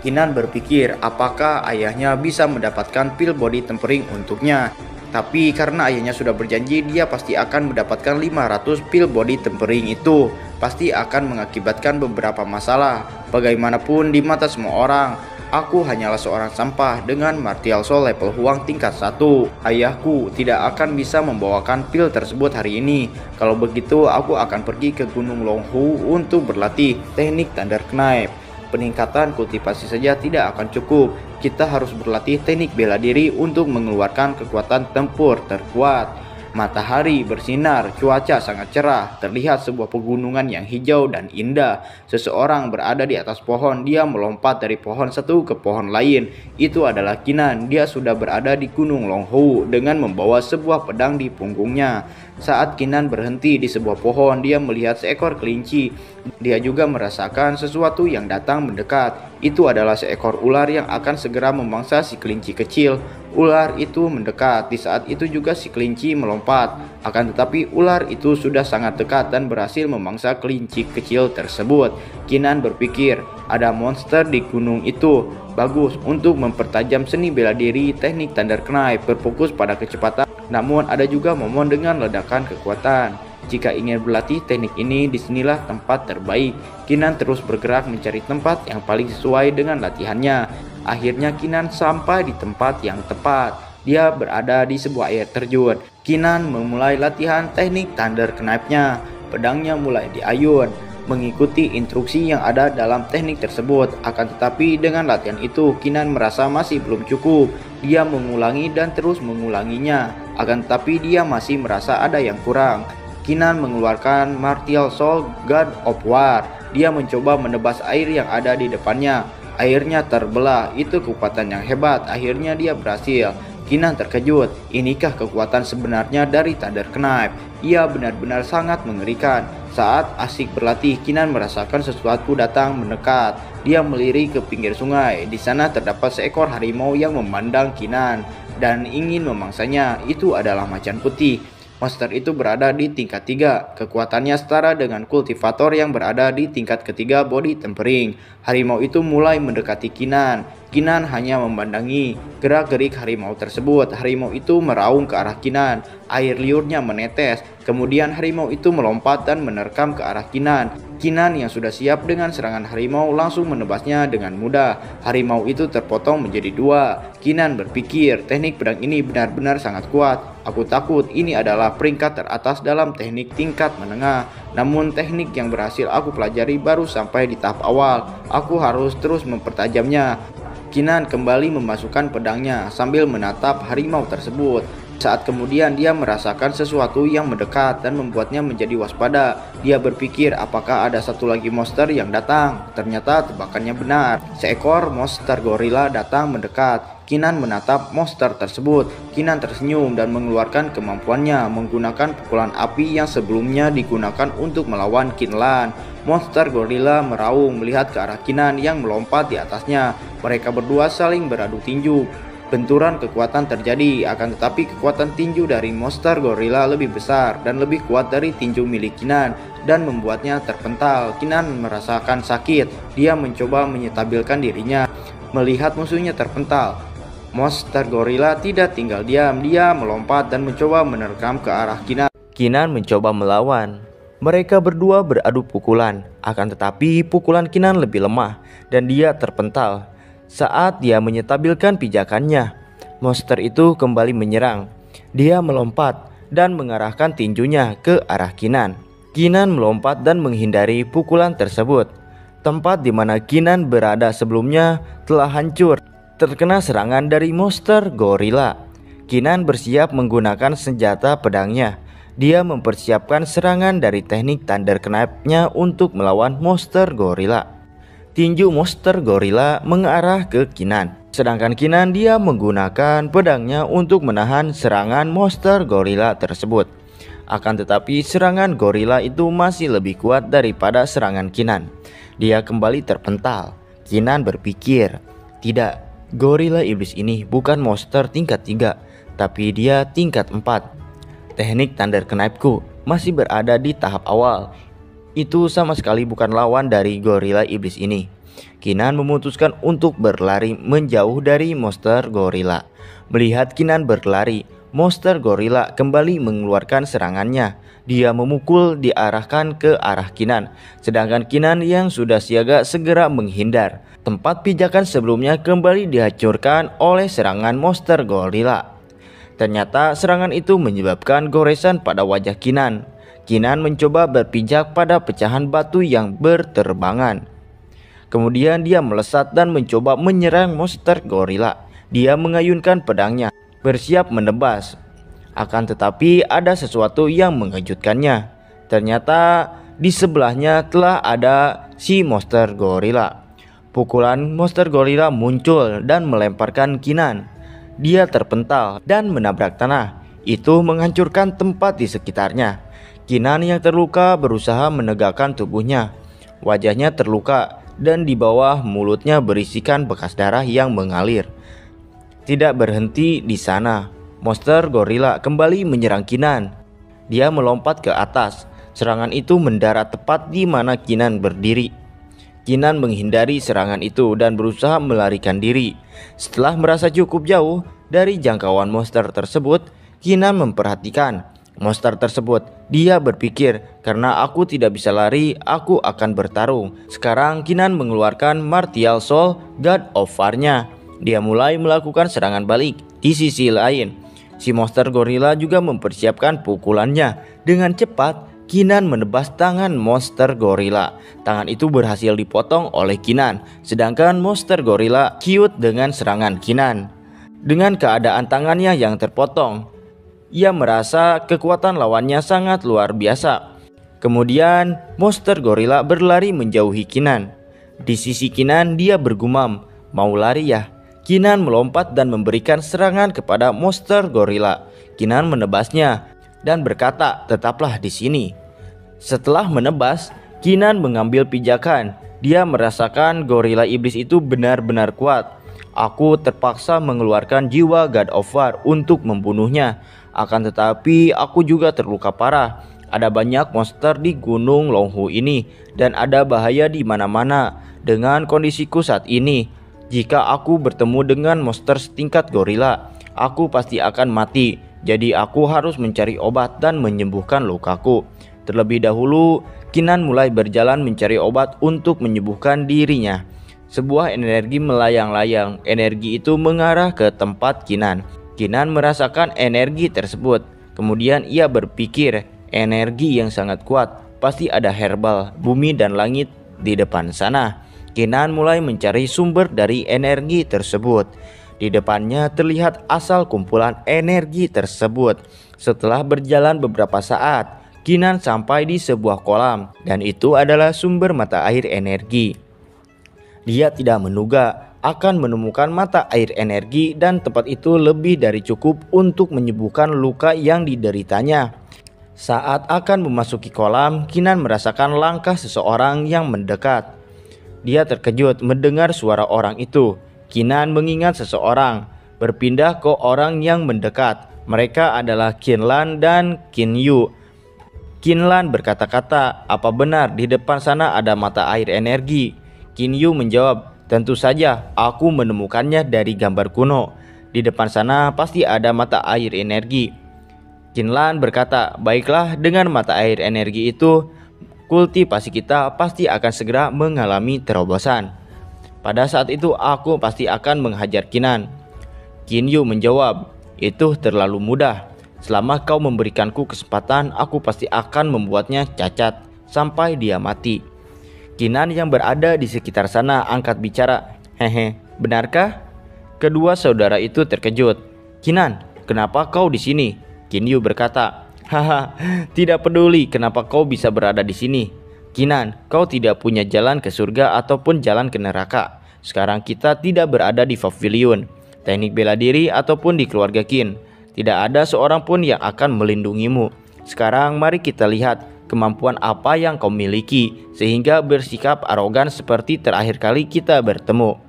Qinan berpikir apakah ayahnya bisa mendapatkan pil body tempering untuknya. Tapi karena ayahnya sudah berjanji, dia pasti akan mendapatkan 500 pil body tempering itu. Pasti akan mengakibatkan beberapa masalah. Bagaimanapun di mata semua orang, aku hanyalah seorang sampah dengan martial soul level Huang tingkat 1. Ayahku tidak akan bisa membawakan pil tersebut hari ini. Kalau begitu, aku akan pergi ke Gunung Longhu untuk berlatih teknik Thunder Knife. Peningkatan kultivasi saja tidak akan cukup. Kita harus berlatih teknik bela diri untuk mengeluarkan kekuatan tempur terkuat. Matahari bersinar, cuaca sangat cerah, terlihat sebuah pegunungan yang hijau dan indah. Seseorang berada di atas pohon, dia melompat dari pohon satu ke pohon lain. Itu adalah Qinan, dia sudah berada di Gunung Longhu dengan membawa sebuah pedang di punggungnya. Saat Qinan berhenti di sebuah pohon, dia melihat seekor kelinci. Dia juga merasakan sesuatu yang datang mendekat. Itu adalah seekor ular yang akan segera memangsa si kelinci kecil. Ular itu mendekat. Di saat itu juga si kelinci melompat. Akan tetapi ular itu sudah sangat dekat dan berhasil memangsa kelinci kecil tersebut. Qinan berpikir, ada monster di gunung itu. Bagus untuk mempertajam seni bela diri. Teknik Thunder Knife berfokus pada kecepatan, namun ada juga momen dengan ledakan kekuatan. Jika ingin berlatih teknik ini, disinilah tempat terbaik. Qinan terus bergerak mencari tempat yang paling sesuai dengan latihannya. Akhirnya Qinan sampai di tempat yang tepat. Dia berada di sebuah air terjun. Qinan memulai latihan teknik Thunder Knife-nya. Pedangnya mulai diayun, mengikuti instruksi yang ada dalam teknik tersebut. Akan tetapi dengan latihan itu, Qinan merasa masih belum cukup. Dia mengulangi dan terus mengulanginya. Akan tetapi dia masih merasa ada yang kurang. Qinan mengeluarkan martial soul God of War. Dia mencoba menebas air yang ada di depannya. Airnya terbelah, itu kekuatan yang hebat. Akhirnya dia berhasil. Kinan terkejut. Inikah kekuatan sebenarnya dari Thunder Knife? Ia benar-benar sangat mengerikan. Saat asik berlatih, Kinan merasakan sesuatu datang mendekat. Dia melirik ke pinggir sungai. Di sana terdapat seekor harimau yang memandang Kinan dan ingin memangsanya. Itu adalah macan putih. Monster itu berada di tingkat 3. Kekuatannya setara dengan kultivator yang berada di tingkat ketiga body tempering. Harimau itu mulai mendekati Kinan. Kinan hanya memandangi gerak-gerik harimau tersebut. Harimau itu meraung ke arah Kinan. Air liurnya menetes. Kemudian harimau itu melompat dan menerkam ke arah Kinan. Kinan yang sudah siap dengan serangan harimau langsung menebasnya dengan mudah. Harimau itu terpotong menjadi 2. Kinan berpikir, teknik pedang ini benar-benar sangat kuat. Aku takut ini adalah peringkat teratas dalam teknik tingkat menengah. Namun teknik yang berhasil aku pelajari baru sampai di tahap awal. Aku harus terus mempertajamnya. Kinan kembali memasukkan pedangnya sambil menatap harimau tersebut. Saat kemudian dia merasakan sesuatu yang mendekat dan membuatnya menjadi waspada. Dia berpikir apakah ada satu lagi monster yang datang. Ternyata tebakannya benar. Seekor monster gorila datang mendekat. Kinan menatap monster tersebut. Kinan tersenyum dan mengeluarkan kemampuannya menggunakan pukulan api yang sebelumnya digunakan untuk melawan Kinlan. Monster gorila meraung melihat ke arah Kinan yang melompat di atasnya. Mereka berdua saling beradu tinju. Benturan kekuatan terjadi, akan tetapi kekuatan tinju dari monster gorila lebih besar dan lebih kuat dari tinju milik Kinan dan membuatnya terpental. Kinan merasakan sakit. Dia mencoba menyetabilkan dirinya melihat musuhnya terpental. Monster gorila tidak tinggal diam. Dia melompat dan mencoba menerkam ke arah Kinan. Kinan mencoba melawan. Mereka berdua beradu pukulan, akan tetapi pukulan Kinan lebih lemah dan dia terpental. Saat dia menyetabilkan pijakannya, monster itu kembali menyerang. Dia melompat dan mengarahkan tinjunya ke arah Kinan. Kinan melompat dan menghindari pukulan tersebut. Tempat di mana Kinan berada sebelumnya telah hancur, terkena serangan dari monster gorila. Kinan bersiap menggunakan senjata pedangnya. Dia mempersiapkan serangan dari teknik Thunder Knife-nya untuk melawan monster gorila. Tinju monster gorila mengarah ke Kinan. Sedangkan Kinan dia menggunakan pedangnya untuk menahan serangan monster gorila tersebut. Akan tetapi serangan gorila itu masih lebih kuat daripada serangan Kinan. Dia kembali terpental. Kinan berpikir, tidak, gorila iblis ini bukan monster tingkat 3, tapi dia tingkat 4. Teknik Thunder Knife-ku masih berada di tahap awal. Itu sama sekali bukan lawan dari gorila iblis ini. Kinan memutuskan untuk berlari menjauh dari monster gorila. Melihat Kinan berlari, monster gorila kembali mengeluarkan serangannya. Dia memukul diarahkan ke arah Kinan, sedangkan Kinan yang sudah siaga segera menghindar. Tempat pijakan sebelumnya kembali dihancurkan oleh serangan monster gorila. Ternyata serangan itu menyebabkan goresan pada wajah Kinan. Kinan mencoba berpijak pada pecahan batu yang berterbangan. Kemudian dia melesat dan mencoba menyerang monster gorila. Dia mengayunkan pedangnya, bersiap menebas. Akan tetapi ada sesuatu yang mengejutkannya. Ternyata di sebelahnya telah ada si monster gorila. Pukulan monster gorila muncul dan melemparkan Kinan. Dia terpental dan menabrak tanah. Itu menghancurkan tempat di sekitarnya. Kinan yang terluka berusaha menegakkan tubuhnya. Wajahnya terluka dan di bawah mulutnya berisikan bekas darah yang mengalir. Tidak berhenti di sana, monster gorila kembali menyerang Kinan. Dia melompat ke atas. Serangan itu mendarat tepat di mana Kinan berdiri. Kinan menghindari serangan itu dan berusaha melarikan diri. Setelah merasa cukup jauh dari jangkauan monster tersebut, Kinan memperhatikan monster tersebut. Dia berpikir, karena aku tidak bisa lari, aku akan bertarung. Sekarang Kinan mengeluarkan Martial Soul God of War-nya. Dia mulai melakukan serangan balik. Di sisi lain, si monster gorila juga mempersiapkan pukulannya. Dengan cepat, Kinan menebas tangan monster gorila. Tangan itu berhasil dipotong oleh Kinan. Sedangkan monster gorila ciut dengan serangan Kinan. Dengan keadaan tangannya yang terpotong, ia merasa kekuatan lawannya sangat luar biasa. Kemudian monster gorila berlari menjauhi Kinan. Di sisi Kinan dia bergumam, mau lari ya? Kinan melompat dan memberikan serangan kepada monster gorila. Kinan menebasnya dan berkata, "Tetaplah di sini." Setelah menebas, Kinan mengambil pijakan. Dia merasakan gorila iblis itu benar-benar kuat. Aku terpaksa mengeluarkan jiwa God of War untuk membunuhnya. Akan tetapi aku juga terluka parah. Ada banyak monster di Gunung Longhu ini dan ada bahaya di mana-mana. Dengan kondisiku saat ini, jika aku bertemu dengan monster setingkat gorila, aku pasti akan mati. Jadi aku harus mencari obat dan menyembuhkan lukaku. Terlebih dahulu, Kinan mulai berjalan mencari obat untuk menyembuhkan dirinya. Sebuah energi melayang-layang. Energi itu mengarah ke tempat Kinan. Kinan merasakan energi tersebut. Kemudian ia berpikir, energi yang sangat kuat. Pasti ada herbal, bumi dan langit di depan sana. Kinan mulai mencari sumber dari energi tersebut. Di depannya terlihat asal kumpulan energi tersebut. Setelah berjalan beberapa saat, Kinan sampai di sebuah kolam dan itu adalah sumber mata air energi. Dia tidak menduga akan menemukan mata air energi dan tempat itu lebih dari cukup untuk menyembuhkan luka yang dideritanya. Saat akan memasuki kolam, Kinan merasakan langkah seseorang yang mendekat. Dia terkejut mendengar suara orang itu. Kinan mengingat seseorang, berpindah ke orang yang mendekat. Mereka adalah Kinlan dan Kinyu. Kinlan berkata-kata, "Apa benar di depan sana ada mata air energi?" Kinyu menjawab, "Tentu saja, aku menemukannya dari gambar kuno. Di depan sana pasti ada mata air energi." Kinlan berkata, "Baiklah, dengan mata air energi itu, kultivasi kita pasti akan segera mengalami terobosan. Pada saat itu aku pasti akan menghajar Kinan." Kinyu menjawab, "Itu terlalu mudah. Selama kau memberikanku kesempatan, aku pasti akan membuatnya cacat sampai dia mati." Kinan yang berada di sekitar sana angkat bicara, "Hehe, benarkah?" Kedua saudara itu terkejut. "Kinan, kenapa kau di sini?" Kinyu berkata, "Haha, tidak peduli kenapa kau bisa berada di sini. Kinan, kau tidak punya jalan ke surga ataupun jalan ke neraka. Sekarang kita tidak berada di pavilion, teknik bela diri ataupun di keluarga Kin. Tidak ada seorang pun yang akan melindungimu. Sekarang mari kita lihat kemampuan apa yang kau miliki sehingga bersikap arogan seperti terakhir kali kita bertemu."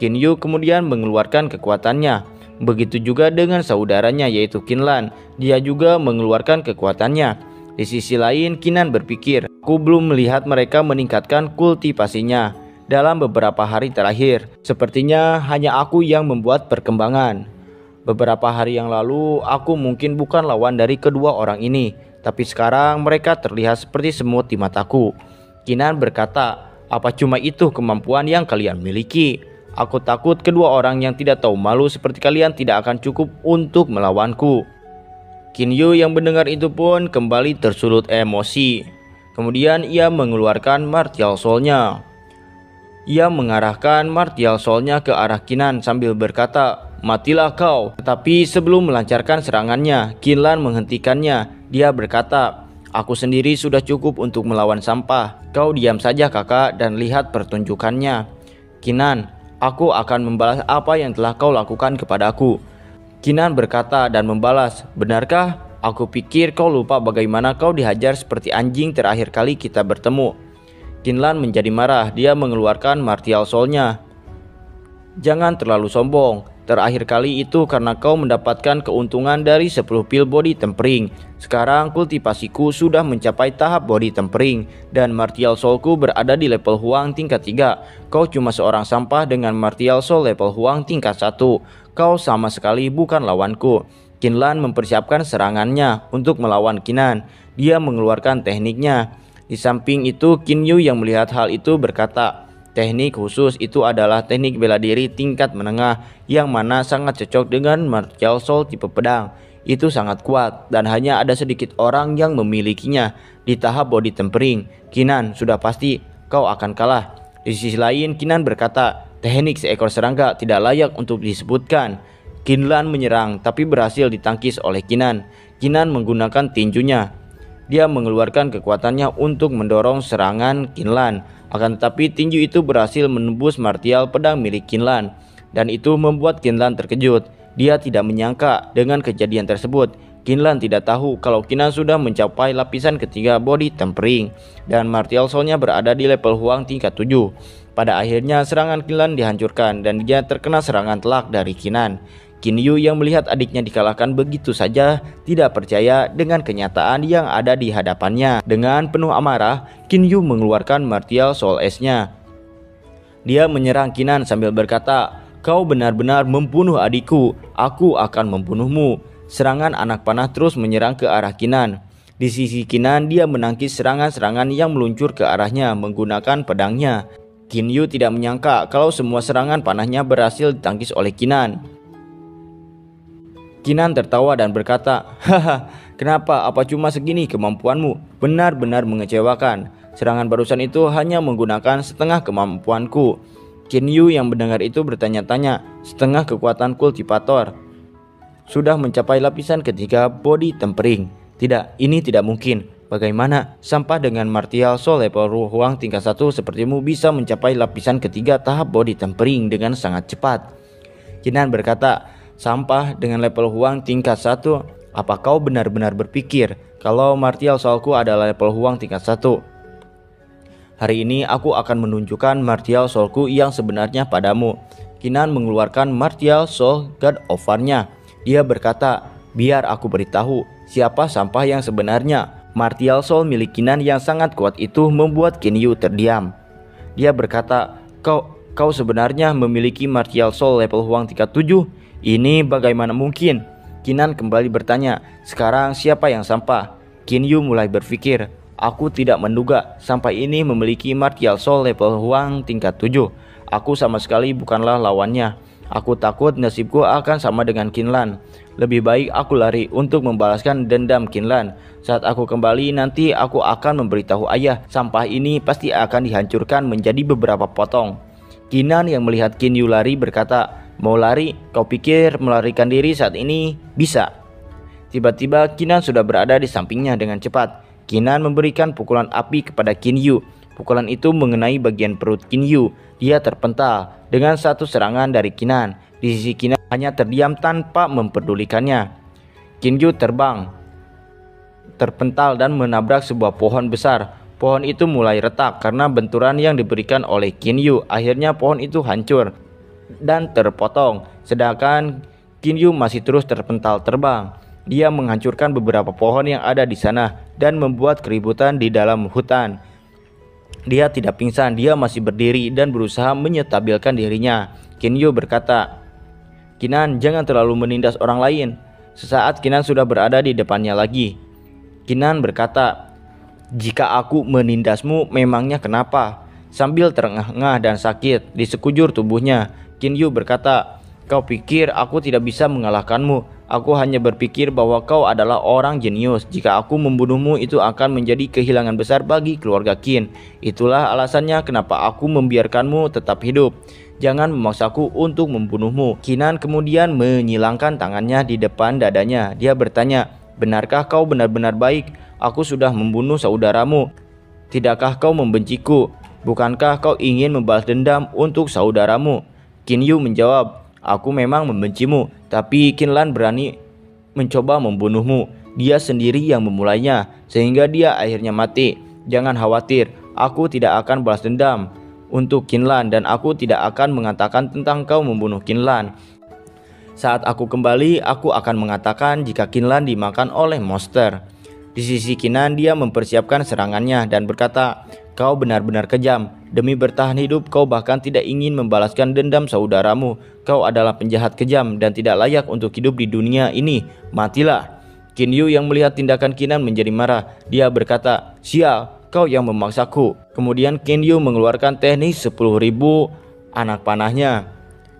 Kinyu kemudian mengeluarkan kekuatannya. Begitu juga dengan saudaranya yaitu Kinlan. Dia juga mengeluarkan kekuatannya. Di sisi lain, Kinan berpikir, "Aku belum melihat mereka meningkatkan kultivasinya dalam beberapa hari terakhir. Sepertinya hanya aku yang membuat perkembangan. Beberapa hari yang lalu aku mungkin bukan lawan dari kedua orang ini, tapi sekarang mereka terlihat seperti semut di mataku." Kinan berkata, "Apa cuma itu kemampuan yang kalian miliki? Aku takut kedua orang yang tidak tahu malu seperti kalian tidak akan cukup untuk melawanku." Kinyu yang mendengar itu pun kembali tersulut emosi. Kemudian ia mengeluarkan martial soul-nya. Ia mengarahkan martial soul-nya ke arah Kinan sambil berkata, "Matilah kau." Tetapi sebelum melancarkan serangannya, Kinlan menghentikannya. Dia berkata, "Aku sendiri sudah cukup untuk melawan sampah. Kau diam saja kakak dan lihat pertunjukannya." "Kinan, aku akan membalas apa yang telah kau lakukan kepadaku." Kinan berkata dan membalas, "Benarkah? Aku pikir kau lupa bagaimana kau dihajar seperti anjing terakhir kali kita bertemu." Kinlan menjadi marah. Dia mengeluarkan martial soul-nya. "Jangan terlalu sombong. Terakhir kali itu karena kau mendapatkan keuntungan dari 10 pil body tempering. Sekarang kultivasiku sudah mencapai tahap body tempering dan martial soulku berada di level Huang tingkat 3. Kau cuma seorang sampah dengan martial soul level Huang tingkat 1. Kau sama sekali bukan lawanku." Kinlan mempersiapkan serangannya untuk melawan Kinan. Dia mengeluarkan tekniknya. Di samping itu, Kinyu yang melihat hal itu berkata, "Teknik khusus itu adalah teknik bela diri tingkat menengah yang mana sangat cocok dengan martial soul tipe pedang. Itu sangat kuat dan hanya ada sedikit orang yang memilikinya. Di tahap body tempering, Kinan, sudah pasti kau akan kalah." Di sisi lain, Kinan berkata, "Teknik seekor serangga tidak layak untuk disebutkan." Kinlan menyerang tapi berhasil ditangkis oleh Kinan. Kinan menggunakan tinjunya. Dia mengeluarkan kekuatannya untuk mendorong serangan Kinlan. Akan tetapi tinju itu berhasil menembus martial pedang milik Kinlan. dan itu membuat Kinlan terkejut. Dia tidak menyangka dengan kejadian tersebut. Kinlan tidak tahu kalau Kinan sudah mencapai lapisan ketiga body tempering dan martial soul-nya berada di level Huang tingkat 7. Pada akhirnya serangan Kinlan dihancurkan dan dia terkena serangan telak dari Kinan. Kinyu yang melihat adiknya dikalahkan begitu saja tidak percaya dengan kenyataan yang ada di hadapannya. Dengan penuh amarah, Kinyu mengeluarkan martial soul S-nya. Dia menyerang Kinan sambil berkata, "Kau benar-benar membunuh adikku, aku akan membunuhmu." Serangan anak panah terus menyerang ke arah Kinan. Di sisi Kinan, dia menangkis serangan-serangan yang meluncur ke arahnya menggunakan pedangnya. Kinyu tidak menyangka kalau semua serangan panahnya berhasil ditangkis oleh Kinan. Kinan tertawa dan berkata, "Haha, kenapa? Apa cuma segini kemampuanmu? Benar-benar mengecewakan. Serangan barusan itu hanya menggunakan setengah kemampuanku." Kinyu yang mendengar itu bertanya-tanya, setengah kekuatan kultivator sudah mencapai lapisan ketiga body tempering. Tidak, ini tidak mungkin. Bagaimana sampah dengan martial soul level Huang tingkat 1 sepertimu bisa mencapai lapisan ketiga tahap body tempering dengan sangat cepat? Kinan berkata, "Sampah dengan level Huang tingkat 1, apa kau benar-benar berpikir kalau martial soulku adalah level Huang tingkat 1? Hari ini aku akan menunjukkan martial soulku yang sebenarnya padamu." Kinan mengeluarkan martial soul God of War-nya. Dia berkata, "Biar aku beritahu siapa sampah yang sebenarnya." Martial soul milik Kinan yang sangat kuat itu membuat Kinyu terdiam. Dia berkata, Kau sebenarnya memiliki martial soul level Huang tingkat 7? Ini bagaimana mungkin?" Kinan kembali bertanya, "Sekarang siapa yang sampah?" Kinyu mulai berpikir, "Aku tidak menduga sampah ini memiliki martial soul level Huang tingkat 7. Aku sama sekali bukanlah lawannya. Aku takut nasibku akan sama dengan Kinlan. Lebih baik aku lari untuk membalaskan dendam Kinlan. Saat aku kembali nanti aku akan memberitahu ayah sampah ini pasti akan dihancurkan menjadi beberapa potong." Kinan yang melihat Kinyu lari berkata, "Mau lari? Kau pikir melarikan diri saat ini bisa?" Tiba-tiba Kinan sudah berada di sampingnya dengan cepat. Kinan memberikan pukulan api kepada Kinyu. Pukulan itu mengenai bagian perut Kinyu. Dia terpental dengan satu serangan dari Kinan. Di sisi Kinan hanya terdiam tanpa memperdulikannya. Kinyu terbang, terpental dan menabrak sebuah pohon besar. Pohon itu mulai retak karena benturan yang diberikan oleh Kinyu. Akhirnya pohon itu hancur dan terpotong. Sedangkan Kinyu masih terus terpental terbang. Dia menghancurkan beberapa pohon yang ada di sana dan membuat keributan di dalam hutan. Dia tidak pingsan, dia masih berdiri dan berusaha menyetabilkan dirinya. Kinyu berkata, "Kinan, jangan terlalu menindas orang lain." Sesaat Kinan sudah berada di depannya lagi. Kinan berkata, "Jika aku menindasmu, memangnya kenapa?" Sambil terengah-engah dan sakit di sekujur tubuhnya, Kinyu berkata, "Kau pikir aku tidak bisa mengalahkanmu? Aku hanya berpikir bahwa kau adalah orang jenius. Jika aku membunuhmu itu akan menjadi kehilangan besar bagi keluarga Qin. Itulah alasannya kenapa aku membiarkanmu tetap hidup. Jangan memaksaku untuk membunuhmu." Kinan kemudian menyilangkan tangannya di depan dadanya. Dia bertanya, "Benarkah kau benar-benar baik? Aku sudah membunuh saudaramu. Tidakkah kau membenciku? Bukankah kau ingin membalas dendam untuk saudaramu?" Kinyu menjawab, "Aku memang membencimu, tapi Kinlan berani mencoba membunuhmu. Dia sendiri yang memulainya, sehingga dia akhirnya mati. Jangan khawatir, aku tidak akan balas dendam untuk Kinlan dan aku tidak akan mengatakan tentang kau membunuh Kinlan. Saat aku kembali, aku akan mengatakan jika Kinlan dimakan oleh monster." Di sisi Kinan, dia mempersiapkan serangannya dan berkata, "Kau benar-benar kejam. Demi bertahan hidup, kau bahkan tidak ingin membalaskan dendam saudaramu. Kau adalah penjahat kejam dan tidak layak untuk hidup di dunia ini. Matilah." Kinyu yang melihat tindakan Kinan menjadi marah. Dia berkata, "Sial, kau yang memaksaku." Kemudian Kinyu mengeluarkan teknik 10.000 anak panahnya.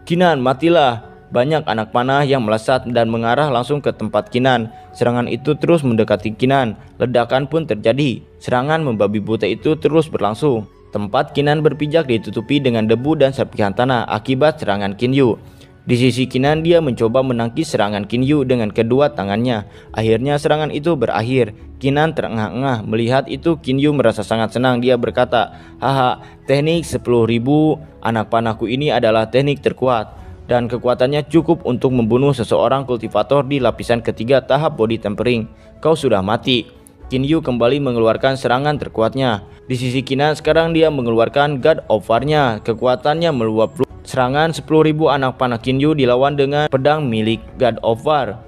"Kinan, matilah." Banyak anak panah yang melesat dan mengarah langsung ke tempat Kinan. Serangan itu terus mendekati Kinan. Ledakan pun terjadi. Serangan membabi buta itu terus berlangsung. Tempat Kinan berpijak ditutupi dengan debu dan serpihan tanah akibat serangan Kinyu. Di sisi Kinan, dia mencoba menangkis serangan Kinyu dengan kedua tangannya. Akhirnya serangan itu berakhir. Kinan terengah-engah. Melihat itu, Kinyu merasa sangat senang. Dia berkata, "Haha, teknik 10.000 anak panahku ini adalah teknik terkuat. dan kekuatannya cukup untuk membunuh seseorang kultivator di lapisan ketiga tahap body tempering. Kau sudah mati. Kinyu kembali mengeluarkan serangan terkuatnya. Di sisi Kinan sekarang dia mengeluarkan God of War-nya. Kekuatannya meluap. Serangan 10.000 anak panah Kinyu dilawan dengan pedang milik God of War.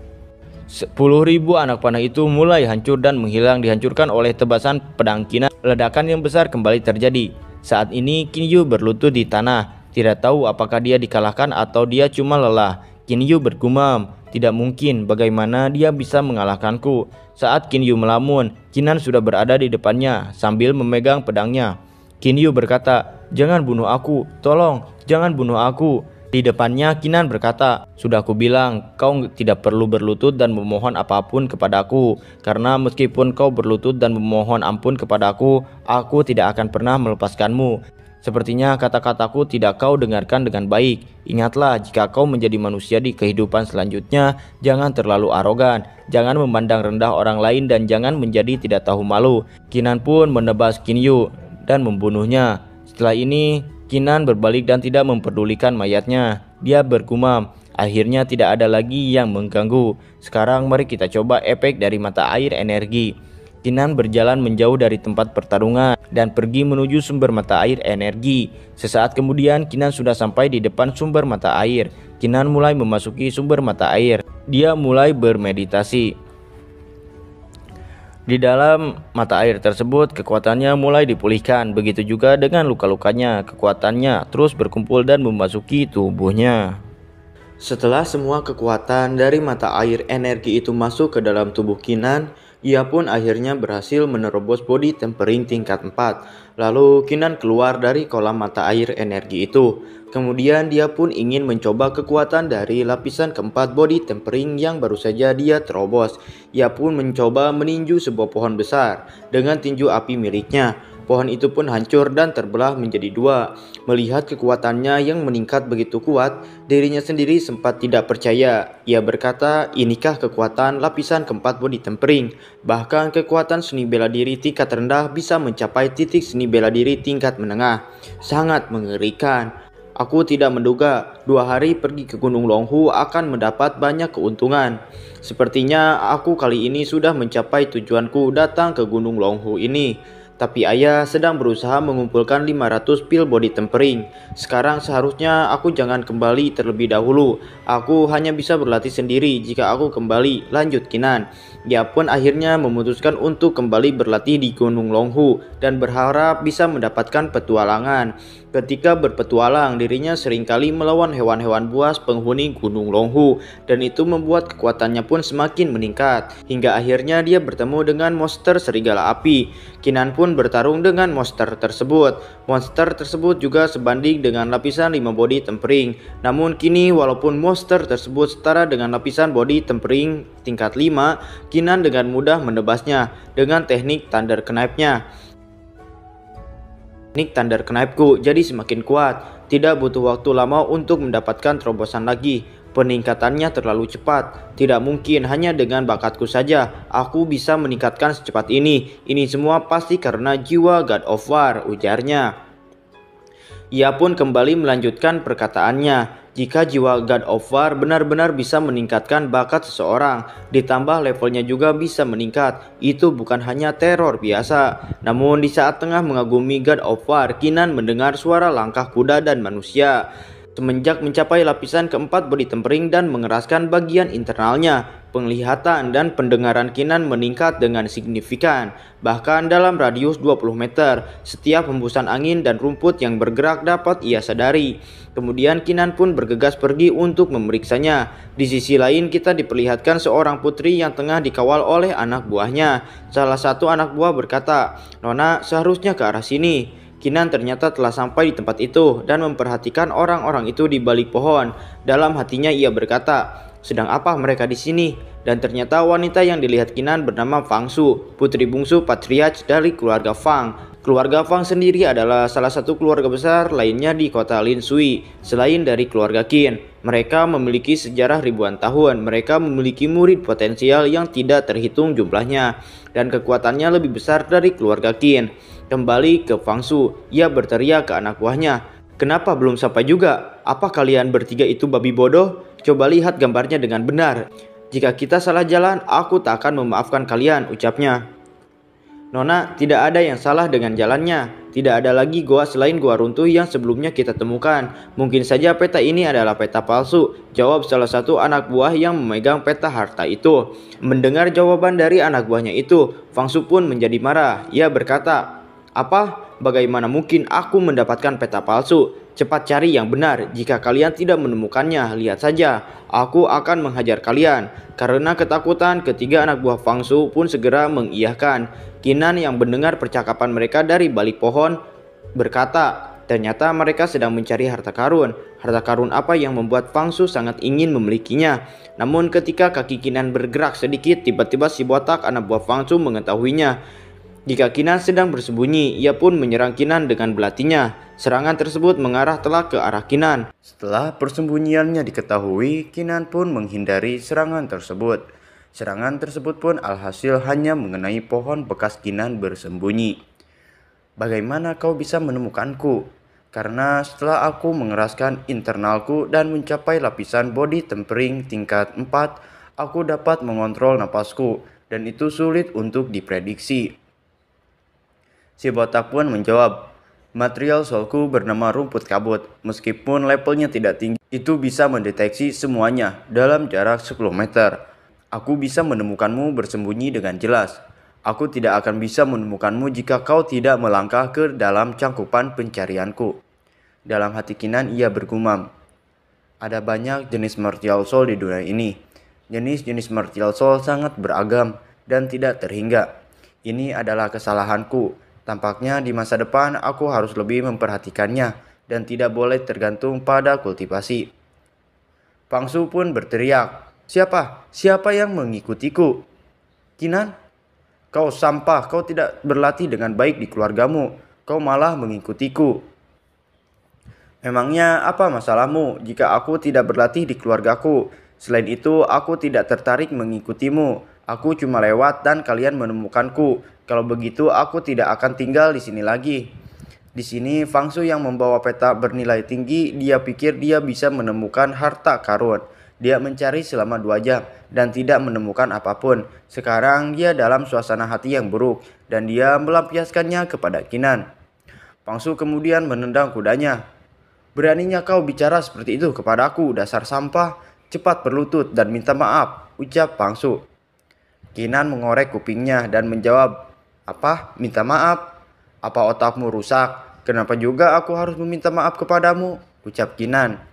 10.000 anak panah itu mulai hancur dan menghilang, dihancurkan oleh tebasan pedang Kinan. Ledakan yang besar kembali terjadi. Saat ini Kinyu berlutut di tanah. Tidak tahu apakah dia dikalahkan atau dia cuma lelah. Kinyu bergumam, tidak mungkin, bagaimana dia bisa mengalahkanku. Saat Kinyu melamun, Kinan sudah berada di depannya sambil memegang pedangnya. Kinyu berkata, "Jangan bunuh aku, tolong, jangan bunuh aku." Di depannya Kinan berkata, "Sudah aku bilang, kau tidak perlu berlutut dan memohon apapun kepadaku. Karena meskipun kau berlutut dan memohon ampun kepadaku, aku tidak akan pernah melepaskanmu. Sepertinya kata-kataku tidak kau dengarkan dengan baik. Ingatlah, jika kau menjadi manusia di kehidupan selanjutnya, jangan terlalu arogan, jangan memandang rendah orang lain, dan jangan menjadi tidak tahu malu." Kinan pun menebas Kinyu dan membunuhnya. Setelah ini, Kinan berbalik dan tidak memperdulikan mayatnya. Dia bergumam, "Akhirnya tidak ada lagi yang mengganggu. Sekarang mari kita coba efek dari mata air energi." Kinan berjalan menjauh dari tempat pertarungan dan pergi menuju sumber mata air energi. Sesaat kemudian Kinan sudah sampai di depan sumber mata air. Kinan mulai memasuki sumber mata air. Dia mulai bermeditasi. Di dalam mata air tersebut kekuatannya mulai dipulihkan. Begitu juga dengan luka-lukanya. Kekuatannya terus berkumpul dan memasuki tubuhnya. Setelah semua kekuatan dari mata air energi itu masuk ke dalam tubuh Kinan, ia pun akhirnya berhasil menerobos body tempering tingkat 4. Lalu Kinan keluar dari kolam mata air energi itu. Kemudian dia pun ingin mencoba kekuatan dari lapisan keempat body tempering yang baru saja dia terobos. Ia pun mencoba meninju sebuah pohon besar dengan tinju api miliknya. Pohon itu pun hancur dan terbelah menjadi dua. Melihat kekuatannya yang meningkat begitu kuat, dirinya sendiri sempat tidak percaya. Ia berkata, "Inikah kekuatan lapisan keempat body tempering? Bahkan kekuatan seni bela diri tingkat rendah bisa mencapai titik seni bela diri tingkat menengah. Sangat mengerikan. Aku tidak menduga 2 hari pergi ke Gunung Longhu akan mendapat banyak keuntungan. Sepertinya aku kali ini sudah mencapai tujuanku datang ke Gunung Longhu ini. Tapi ayah sedang berusaha mengumpulkan 500 pil body tempering. Sekarang seharusnya aku jangan kembali terlebih dahulu. Aku hanya bisa berlatih sendiri jika aku kembali," lanjut Kinan. Dia pun akhirnya memutuskan untuk kembali berlatih di Gunung Longhu dan berharap bisa mendapatkan petualangan. Ketika berpetualang, dirinya seringkali melawan hewan-hewan buas penghuni Gunung Longhu, dan itu membuat kekuatannya pun semakin meningkat. Hingga akhirnya dia bertemu dengan monster serigala api. Kinan pun bertarung dengan monster tersebut. Monster tersebut juga sebanding dengan lapisan 5 body tempering. Namun kini walaupun monster tersebut setara dengan lapisan body tempering tingkat 5, Kinan dengan mudah menebasnya dengan teknik Thunder Knife-nya. Teknik Thunder Knife-ku jadi semakin kuat. Tidak butuh waktu lama untuk mendapatkan terobosan lagi. Peningkatannya terlalu cepat. Tidak mungkin hanya dengan bakatku saja aku bisa meningkatkan secepat ini. Ini semua pasti karena jiwa God of War, ujarnya. Ia pun kembali melanjutkan perkataannya. Jika jiwa God of War benar-benar bisa meningkatkan bakat seseorang, ditambah levelnya juga bisa meningkat, itu bukan hanya teror biasa. Namun di saat tengah mengagumi God of War, Kinan mendengar suara langkah kuda dan manusia. Semenjak mencapai lapisan keempat body tempering dan mengeraskan bagian internalnya, penglihatan dan pendengaran Kinan meningkat dengan signifikan. Bahkan dalam radius 20 meter, setiap hembusan angin dan rumput yang bergerak dapat ia sadari. Kemudian Kinan pun bergegas pergi untuk memeriksanya. Di sisi lain kita diperlihatkan seorang putri yang tengah dikawal oleh anak buahnya. Salah satu anak buah berkata, "Nona, seharusnya ke arah sini." Kinan ternyata telah sampai di tempat itu dan memperhatikan orang-orang itu di balik pohon. Dalam hatinya ia berkata, "Sedang apa mereka di sini?" Dan ternyata wanita yang dilihat Kinan bernama Fang Su, putri bungsu patriarch dari keluarga Fang. Keluarga Fang sendiri adalah salah satu keluarga besar lainnya di kota Lin Sui. Selain dari keluarga Qin, mereka memiliki sejarah ribuan tahun. Mereka memiliki murid potensial yang tidak terhitung jumlahnya, dan kekuatannya lebih besar dari keluarga Qin. Kembali ke Fang Su, ia berteriak ke anak buahnya, Kenapa belum sampai juga? Apa kalian bertiga itu babi bodoh? Coba lihat gambarnya dengan benar. Jika kita salah jalan, aku tak akan memaafkan kalian, ucapnya. Nona, tidak ada yang salah dengan jalannya. Tidak ada lagi goa selain goa runtuh yang sebelumnya kita temukan. Mungkin saja peta ini adalah peta palsu, jawab salah satu anak buah yang memegang peta harta itu. Mendengar jawaban dari anak buahnya itu, Fangsu pun menjadi marah. Ia berkata, "Apa? Bagaimana mungkin aku mendapatkan peta palsu? Cepat cari yang benar. Jika kalian tidak menemukannya, lihat saja. Aku akan menghajar kalian." Karena ketakutan, ketiga anak buah Fangsu pun segera mengiyahkan. Kinan yang mendengar percakapan mereka dari balik pohon berkata, ternyata mereka sedang mencari harta karun. Harta karun apa yang membuat Fangsu sangat ingin memilikinya. Namun ketika kaki Kinan bergerak sedikit, tiba-tiba si botak anak buah Fangsu mengetahuinya. Jika Kinan sedang bersembunyi, ia pun menyerang Kinan dengan belatinya. Serangan tersebut mengarah telak ke arah Kinan. Setelah persembunyiannya diketahui, Kinan pun menghindari serangan tersebut. Serangan tersebut pun alhasil hanya mengenai pohon bekas Kinan bersembunyi. Bagaimana kau bisa menemukanku? Karena setelah aku mengeraskan internalku dan mencapai lapisan body tempering tingkat 4, aku dapat mengontrol napasku dan itu sulit untuk diprediksi. Si botak pun menjawab, material soulku bernama rumput kabut. Meskipun levelnya tidak tinggi, itu bisa mendeteksi semuanya dalam jarak 10 meter. Aku bisa menemukanmu bersembunyi dengan jelas. Aku tidak akan bisa menemukanmu jika kau tidak melangkah ke dalam cangkupan pencarianku. Dalam hati Kinan ia bergumam, ada banyak jenis martial soul di dunia ini. Jenis-jenis martial soul sangat beragam dan tidak terhingga. Ini adalah kesalahanku. Tampaknya di masa depan aku harus lebih memperhatikannya dan tidak boleh tergantung pada kultivasi. Fangsu pun berteriak, "Siapa? Siapa yang mengikutiku?" "Kinan, kau sampah, kau tidak berlatih dengan baik di keluargamu. Kau malah mengikutiku." "Memangnya apa masalahmu jika aku tidak berlatih di keluargaku? Selain itu, aku tidak tertarik mengikutimu. Aku cuma lewat dan kalian menemukanku. Kalau begitu, aku tidak akan tinggal di sini lagi." Di sini, Fangsu yang membawa peta bernilai tinggi, dia pikir dia bisa menemukan harta karun. Dia mencari selama 2 jam dan tidak menemukan apapun. Sekarang dia dalam suasana hati yang buruk dan dia melampiaskannya kepada Kinan. Fangsu kemudian menendang kudanya. "Beraninya kau bicara seperti itu kepadaku, dasar sampah. Cepat berlutut dan minta maaf," ucap Fangsu. Kinan mengorek kupingnya dan menjawab, "Apa? Minta maaf? Apa otakmu rusak? Kenapa juga aku harus meminta maaf kepadamu?" ucap Kinan.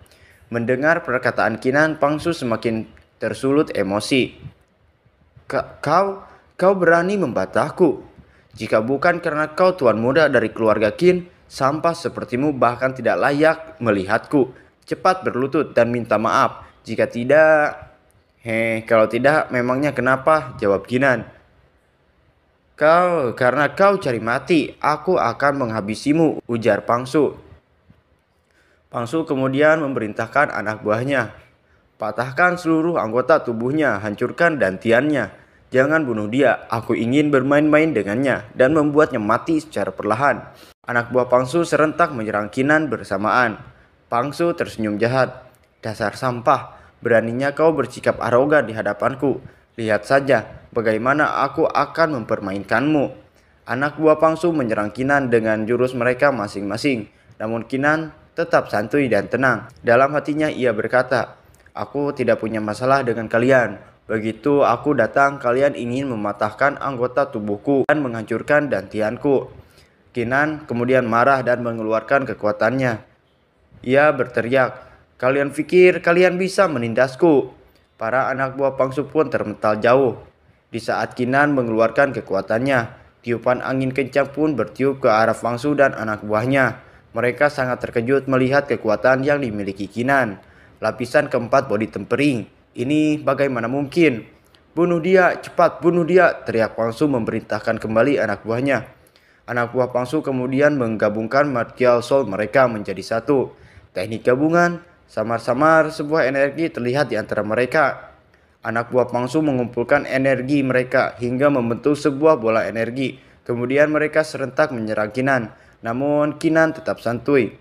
Mendengar perkataan Kinan, Fangsu semakin tersulut emosi. Kau berani membantahku? Jika bukan karena kau tuan muda dari keluarga Qin, sampah sepertimu bahkan tidak layak melihatku. Cepat berlutut dan minta maaf. Jika tidak..." Kalau tidak, memangnya kenapa?" jawab Kinan. Karena kau cari mati, aku akan menghabisimu," ujar Fangsu. Fangsu kemudian memerintahkan anak buahnya, "Patahkan seluruh anggota tubuhnya, hancurkan dantiannya. Jangan bunuh dia, aku ingin bermain-main dengannya dan membuatnya mati secara perlahan." Anak buah Fangsu serentak menyerang Kinan bersamaan. Fangsu tersenyum jahat. "Dasar sampah, beraninya kau bersikap arogan di hadapanku. Lihat saja bagaimana aku akan mempermainkanmu." Anak buah Fangsu menyerang Kinan dengan jurus mereka masing-masing. Namun Kinan tetap santuy dan tenang. Dalam hatinya ia berkata, "Aku tidak punya masalah dengan kalian. Begitu aku datang, kalian ingin mematahkan anggota tubuhku dan menghancurkan dantianku." Kinan kemudian marah dan mengeluarkan kekuatannya. Ia berteriak, "Kalian pikir kalian bisa menindasku?" Para anak buah Fangsu pun termental jauh. Di saat Kinan mengeluarkan kekuatannya, tiupan angin kencang pun bertiup ke arah Fangsu dan anak buahnya. Mereka sangat terkejut melihat kekuatan yang dimiliki Kinan. Lapisan keempat body tempering. Ini bagaimana mungkin? "Bunuh dia, cepat bunuh dia," teriak Fangsu memerintahkan kembali anak buahnya. Anak buah Fangsu kemudian menggabungkan martial soul mereka menjadi satu. Teknik gabungan, samar-samar sebuah energi terlihat di antara mereka. Anak buah Fangsu mengumpulkan energi mereka hingga membentuk sebuah bola energi. Kemudian mereka serentak menyerang Kinan. Namun Kinan tetap santuy.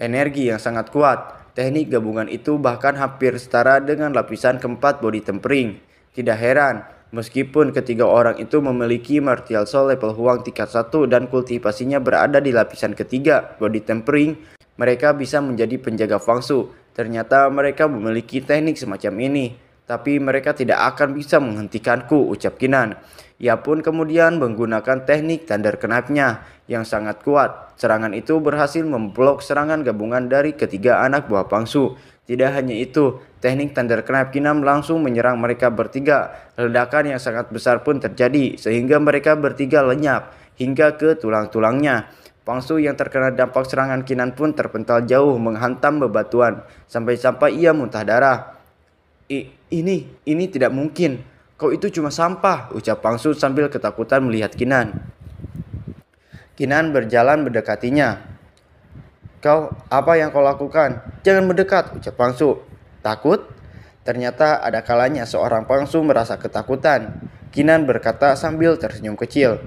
energi yang sangat kuat. Teknik gabungan itu bahkan hampir setara dengan lapisan keempat body tempering. Tidak heran, meskipun ketiga orang itu memiliki martial soul level Huang tingkat 1 dan kultivasinya berada di lapisan ketiga body tempering, mereka bisa menjadi penjaga Fang Shu. Ternyata mereka memiliki teknik semacam ini. Tapi mereka tidak akan bisa menghentikanku, ucap Kinan. Ia pun kemudian menggunakan teknik Thunder Knife-nya yang sangat kuat. Serangan itu berhasil memblok serangan gabungan dari ketiga anak buah Fang Shu. Tidak hanya itu, teknik Thunder Knife Kinan langsung menyerang mereka bertiga. Ledakan yang sangat besar pun terjadi sehingga mereka bertiga lenyap hingga ke tulang-tulangnya. Fang Shu yang terkena dampak serangan Kinan pun terpental jauh menghantam bebatuan sampai-sampai ia muntah darah. Ini tidak mungkin. Kau itu cuma sampah, ucap Fang Shu sambil ketakutan melihat Kinan. Kinan berjalan mendekatinya. Apa yang kau lakukan? Jangan mendekat, ucap Fang Shu. Takut? Ternyata ada kalanya seorang Fang Shu merasa ketakutan. Kinan berkata sambil tersenyum kecil.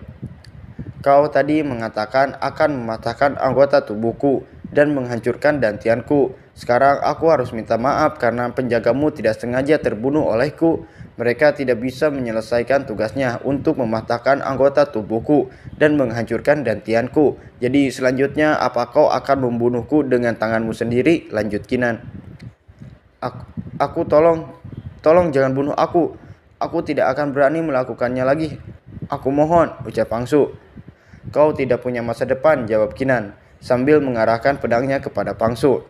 Kau tadi mengatakan akan mematahkan anggota tubuhku dan menghancurkan dantianku. Sekarang aku harus minta maaf karena penjagamu tidak sengaja terbunuh olehku. Mereka tidak bisa menyelesaikan tugasnya untuk mematahkan anggota tubuhku dan menghancurkan dantianku. Jadi selanjutnya apa kau akan membunuhku dengan tanganmu sendiri? Lanjut Kinan. Aku tolong jangan bunuh aku. Aku tidak akan berani melakukannya lagi. Aku mohon, ucap Fang Shu. Kau tidak punya masa depan, jawab Kinan sambil mengarahkan pedangnya kepada Fang Shu.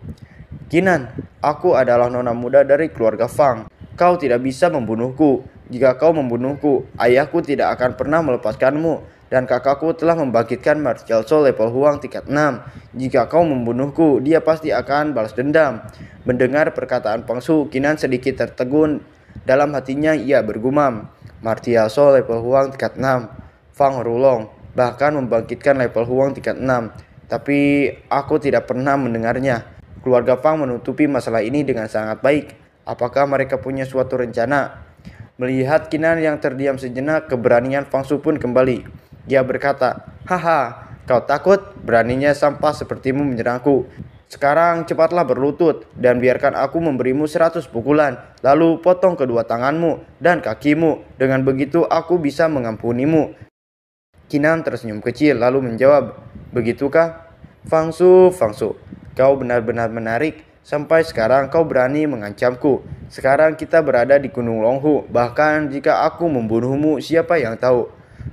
Kinan, aku adalah nona muda dari keluarga Fang. Kau tidak bisa membunuhku. Jika kau membunuhku, ayahku tidak akan pernah melepaskanmu. Dan kakakku telah membangkitkan martial soul level Huang tingkat 6. Jika kau membunuhku, dia pasti akan balas dendam. Mendengar perkataan Fang Shu, Kinan sedikit tertegun. Dalam hatinya ia bergumam. Martial soul level Huang tingkat 6. Fang Rulong bahkan membangkitkan level Huang tingkat 6. Tapi aku tidak pernah mendengarnya. Keluarga Fang menutupi masalah ini dengan sangat baik. Apakah mereka punya suatu rencana? Melihat Kinan yang terdiam sejenak, keberanian Fang Shu pun kembali. Dia berkata, haha, kau takut? Beraninya sampah sepertimu menyerangku. Sekarang cepatlah berlutut dan biarkan aku memberimu 100 pukulan. Lalu potong kedua tanganmu dan kakimu. Dengan begitu aku bisa mengampunimu. Kinan tersenyum kecil lalu menjawab, begitukah? Fang Shu, kau benar-benar menarik. Sampai sekarang kau berani mengancamku. Sekarang kita berada di Gunung Longhu. Bahkan jika aku membunuhmu, siapa yang tahu?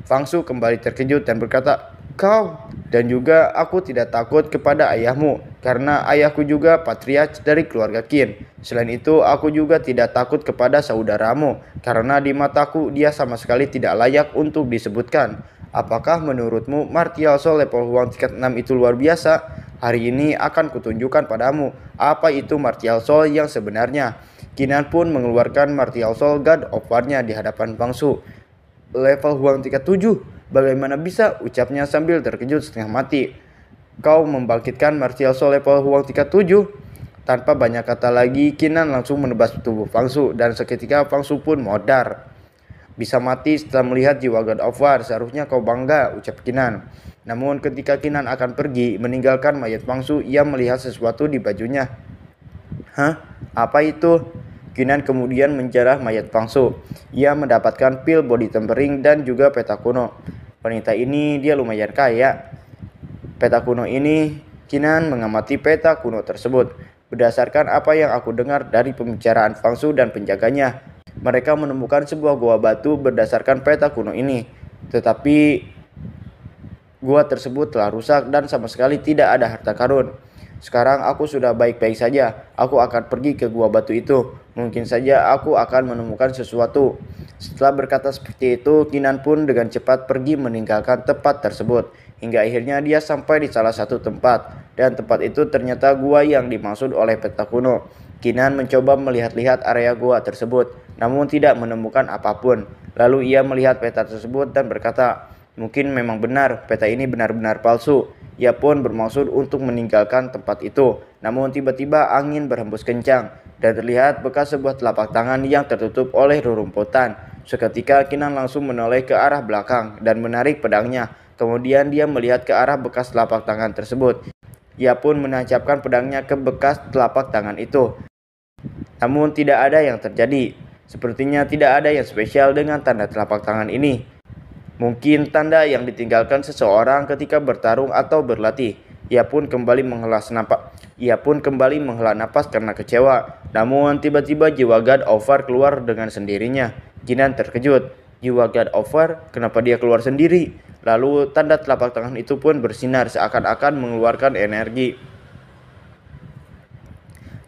Fang Shu kembali terkejut dan berkata, kau? Dan juga aku tidak takut kepada ayahmu, karena ayahku juga patriarch dari keluarga Qin. Selain itu, aku juga tidak takut kepada saudaramu, karena di mataku dia sama sekali tidak layak untuk disebutkan. Apakah menurutmu martial soul level Huang tingkat 6 itu luar biasa? Hari ini akan kutunjukkan padamu apa itu martial soul yang sebenarnya. Kinan pun mengeluarkan martial soul God of War-nya di hadapan Fang Shu. Level Huang tingkat 7, bagaimana bisa? Ucapnya sambil terkejut setengah mati. Kau membangkitkan martial soul level Huang tingkat 7? Tanpa banyak kata lagi, Kinan langsung menebas tubuh Fang Shu dan seketika Fang Shu pun modar. Bisa mati setelah melihat jiwa God of War, seharusnya kau bangga, ucap Kinan. Namun ketika Kinan akan pergi meninggalkan mayat Fang Shu, ia melihat sesuatu di bajunya. Hah? Apa itu? Kinan kemudian menjarah mayat Fang Shu. Ia mendapatkan pil body tempering dan juga peta kuno. Wanita ini dia lumayan kaya. Peta kuno ini, Kinan mengamati peta kuno tersebut. Berdasarkan apa yang aku dengar dari pembicaraan Fang Shu dan penjaganya, mereka menemukan sebuah gua batu berdasarkan peta kuno ini. Tetapi gua tersebut telah rusak dan sama sekali tidak ada harta karun. Sekarang aku sudah baik-baik saja. Aku akan pergi ke gua batu itu. Mungkin saja aku akan menemukan sesuatu. Setelah berkata seperti itu, Kinan pun dengan cepat pergi meninggalkan tempat tersebut. Hingga akhirnya dia sampai di salah satu tempat. Dan tempat itu ternyata gua yang dimaksud oleh peta kuno. Kinan mencoba melihat-lihat area gua tersebut, namun tidak menemukan apapun. Lalu ia melihat peta tersebut dan berkata, mungkin memang benar, peta ini benar-benar palsu. Ia pun bermaksud untuk meninggalkan tempat itu. Namun tiba-tiba angin berhembus kencang dan terlihat bekas sebuah telapak tangan yang tertutup oleh rerumputan. Seketika Kinan langsung menoleh ke arah belakang dan menarik pedangnya. Kemudian dia melihat ke arah bekas telapak tangan tersebut. Ia pun menancapkan pedangnya ke bekas telapak tangan itu. Namun tidak ada yang terjadi. Sepertinya tidak ada yang spesial dengan tanda telapak tangan ini. Mungkin tanda yang ditinggalkan seseorang ketika bertarung atau berlatih. Ia pun kembali menghela napas karena kecewa. Namun tiba-tiba jiwa God of War keluar dengan sendirinya. Kinan terkejut. Jiwa God of War, kenapa dia keluar sendiri? Lalu tanda telapak tangan itu pun bersinar seakan-akan mengeluarkan energi.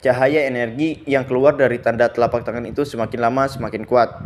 Cahaya energi yang keluar dari tanda telapak tangan itu semakin lama semakin kuat.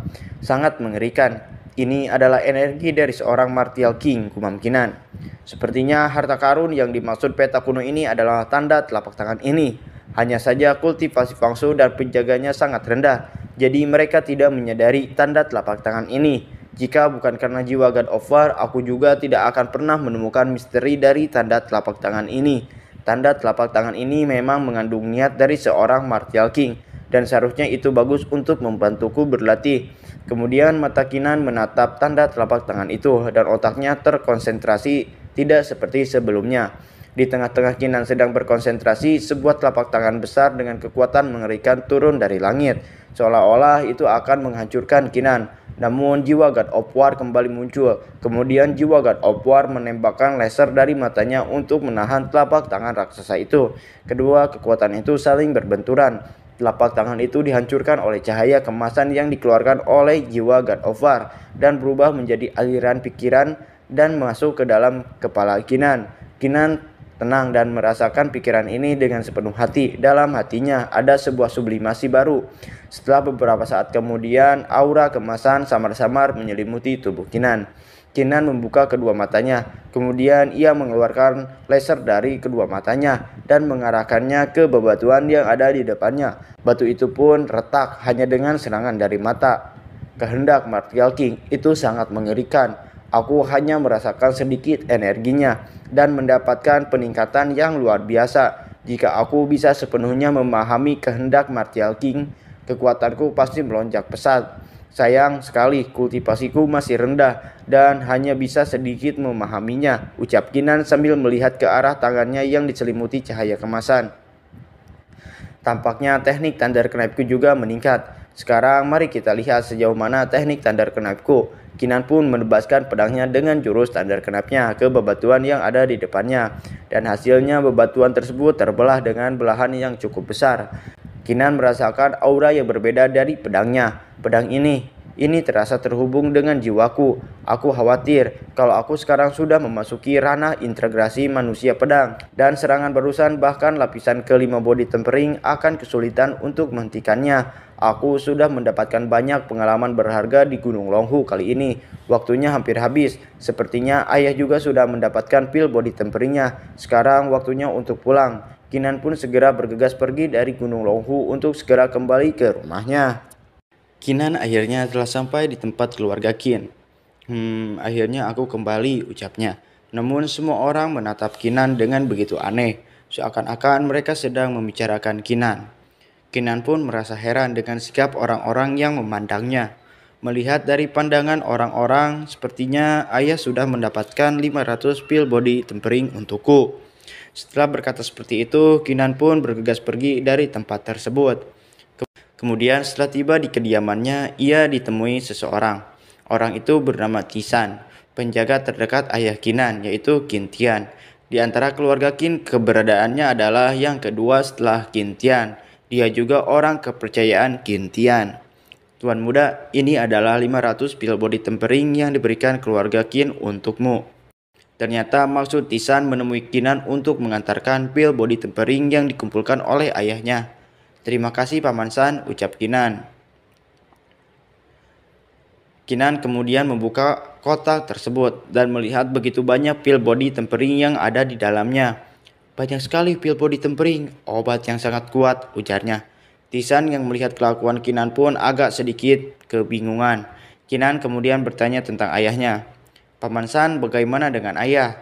Sangat mengerikan. Ini adalah energi dari seorang Martial King, gumam Kinan. Sepertinya harta karun yang dimaksud peta kuno ini adalah tanda telapak tangan ini. Hanya saja kultivasi Fangsu dan penjaganya sangat rendah. Jadi mereka tidak menyadari tanda telapak tangan ini. Jika bukan karena jiwa God of War, aku juga tidak akan pernah menemukan misteri dari tanda telapak tangan ini. Tanda telapak tangan ini memang mengandung niat dari seorang Martial King, dan seharusnya itu bagus untuk membantuku berlatih. Kemudian mata Kinan menatap tanda telapak tangan itu, dan otaknya terkonsentrasi tidak seperti sebelumnya. Di tengah-tengah Kinan sedang berkonsentrasi, sebuah telapak tangan besar dengan kekuatan mengerikan turun dari langit, seolah-olah itu akan menghancurkan Kinan. Namun jiwa God of War kembali muncul. Kemudian jiwa God of War menembakkan laser dari matanya untuk menahan telapak tangan raksasa itu. Kedua kekuatan itu saling berbenturan. Telapak tangan itu dihancurkan oleh cahaya kemasan yang dikeluarkan oleh jiwa God of War dan berubah menjadi aliran pikiran dan masuk ke dalam kepala Kinan. Kinan tenang dan merasakan pikiran ini dengan sepenuh hati. Dalam hatinya ada sebuah sublimasi baru. Setelah beberapa saat kemudian, aura kemasan samar-samar menyelimuti tubuh Kinan. Kinan membuka kedua matanya, kemudian ia mengeluarkan laser dari kedua matanya dan mengarahkannya ke bebatuan yang ada di depannya. Batu itu pun retak hanya dengan serangan dari mata. Kehendak Martial King itu sangat mengerikan. Aku hanya merasakan sedikit energinya dan mendapatkan peningkatan yang luar biasa. Jika aku bisa sepenuhnya memahami kehendak Martial King, kekuatanku pasti melonjak pesat. Sayang sekali kultivasiku masih rendah dan hanya bisa sedikit memahaminya, ucap Kinan sambil melihat ke arah tangannya yang diselimuti cahaya kemasan. Tampaknya teknik Thunder Knife-ku juga meningkat. Sekarang mari kita lihat sejauh mana teknik Thunder Knife-ku. Kinan pun menebaskan pedangnya dengan jurus Thunder Knife-nya ke bebatuan yang ada di depannya. Dan hasilnya bebatuan tersebut terbelah dengan belahan yang cukup besar. Kinan merasakan aura yang berbeda dari pedangnya. Pedang ini terasa terhubung dengan jiwaku. Aku khawatir kalau aku sekarang sudah memasuki ranah integrasi manusia pedang. Dan serangan barusan bahkan lapisan kelima body tempering akan kesulitan untuk menghentikannya. Aku sudah mendapatkan banyak pengalaman berharga di Gunung Longhu kali ini. Waktunya hampir habis. Sepertinya ayah juga sudah mendapatkan pil body temperingnya. Sekarang waktunya untuk pulang. Kinan pun segera bergegas pergi dari Gunung Longhu untuk segera kembali ke rumahnya. Kinan akhirnya telah sampai di tempat keluarga Qin. Akhirnya aku kembali, ucapnya. Namun semua orang menatap Kinan dengan begitu aneh, seakan-akan mereka sedang membicarakan Kinan. Kinan pun merasa heran dengan sikap orang-orang yang memandangnya. Melihat dari pandangan orang-orang, sepertinya ayah sudah mendapatkan 500 pil body tempering untukku. Setelah berkata seperti itu, Kinan pun bergegas pergi dari tempat tersebut. Kemudian setelah tiba di kediamannya, ia ditemui seseorang. Orang itu bernama Tisan, penjaga terdekat ayah Kinan, yaitu Qin Tian. Di antara keluarga Qin, keberadaannya adalah yang kedua setelah Qin Tian. Dia juga orang kepercayaan Qin Tian. Tuan muda, ini adalah 500 pil body tempering yang diberikan keluarga Qin untukmu. Ternyata maksud Tisan menemui Kinan untuk mengantarkan pil body tempering yang dikumpulkan oleh ayahnya. Terima kasih Paman San, ucap Kinan. Kinan kemudian membuka kotak tersebut dan melihat begitu banyak pil body tempering yang ada di dalamnya. Banyak sekali pil body tempering, obat yang sangat kuat, ujarnya. Tisan yang melihat kelakuan Kinan pun agak sedikit kebingungan. Kinan kemudian bertanya tentang ayahnya. Paman San, bagaimana dengan ayah?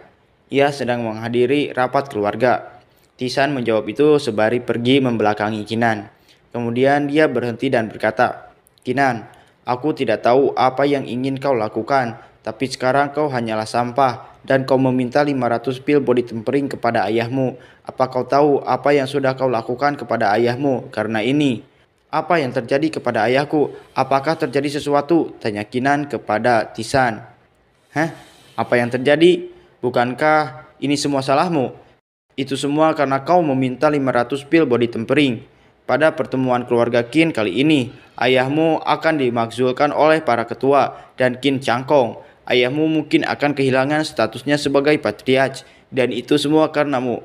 Ia sedang menghadiri rapat keluarga. Tisan menjawab itu sembari pergi membelakangi Kinan. Kemudian dia berhenti dan berkata, Kinan, aku tidak tahu apa yang ingin kau lakukan, Tapi sekarang kau hanyalah sampah, dan kau meminta 500 pil body tempering kepada ayahmu. Apa kau tahu apa yang sudah kau lakukan kepada ayahmu karena ini? Apa yang terjadi kepada ayahku? Apakah terjadi sesuatu? Tanya Kinan kepada Tisan. Hah? Apa yang terjadi? Bukankah ini semua salahmu? Itu semua karena kau meminta 500 pil body tempering. Pada pertemuan keluarga Qin kali ini, ayahmu akan dimakzulkan oleh para ketua dan Qin Cangkong. Ayahmu mungkin akan kehilangan statusnya sebagai patriarch, dan itu semua karenamu.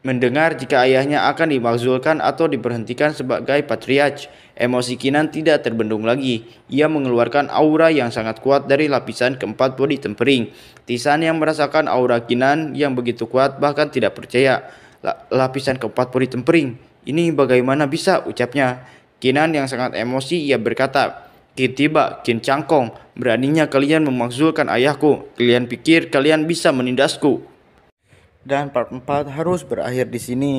Mendengar jika ayahnya akan dimakzulkan atau diberhentikan sebagai patriarch, emosi Kinan tidak terbendung lagi. Ia mengeluarkan aura yang sangat kuat dari lapisan keempat body tempering. Tisan yang merasakan aura Kinan yang begitu kuat bahkan tidak percaya. Lapisan keempat body tempering, ini bagaimana bisa, ucapnya. Kinan yang sangat emosi, ia berkata, Qin tiba, Qin Cangkong, beraninya kalian memakzulkan ayahku. Kalian pikir kalian bisa menindasku? Dan part 4 harus berakhir di sini.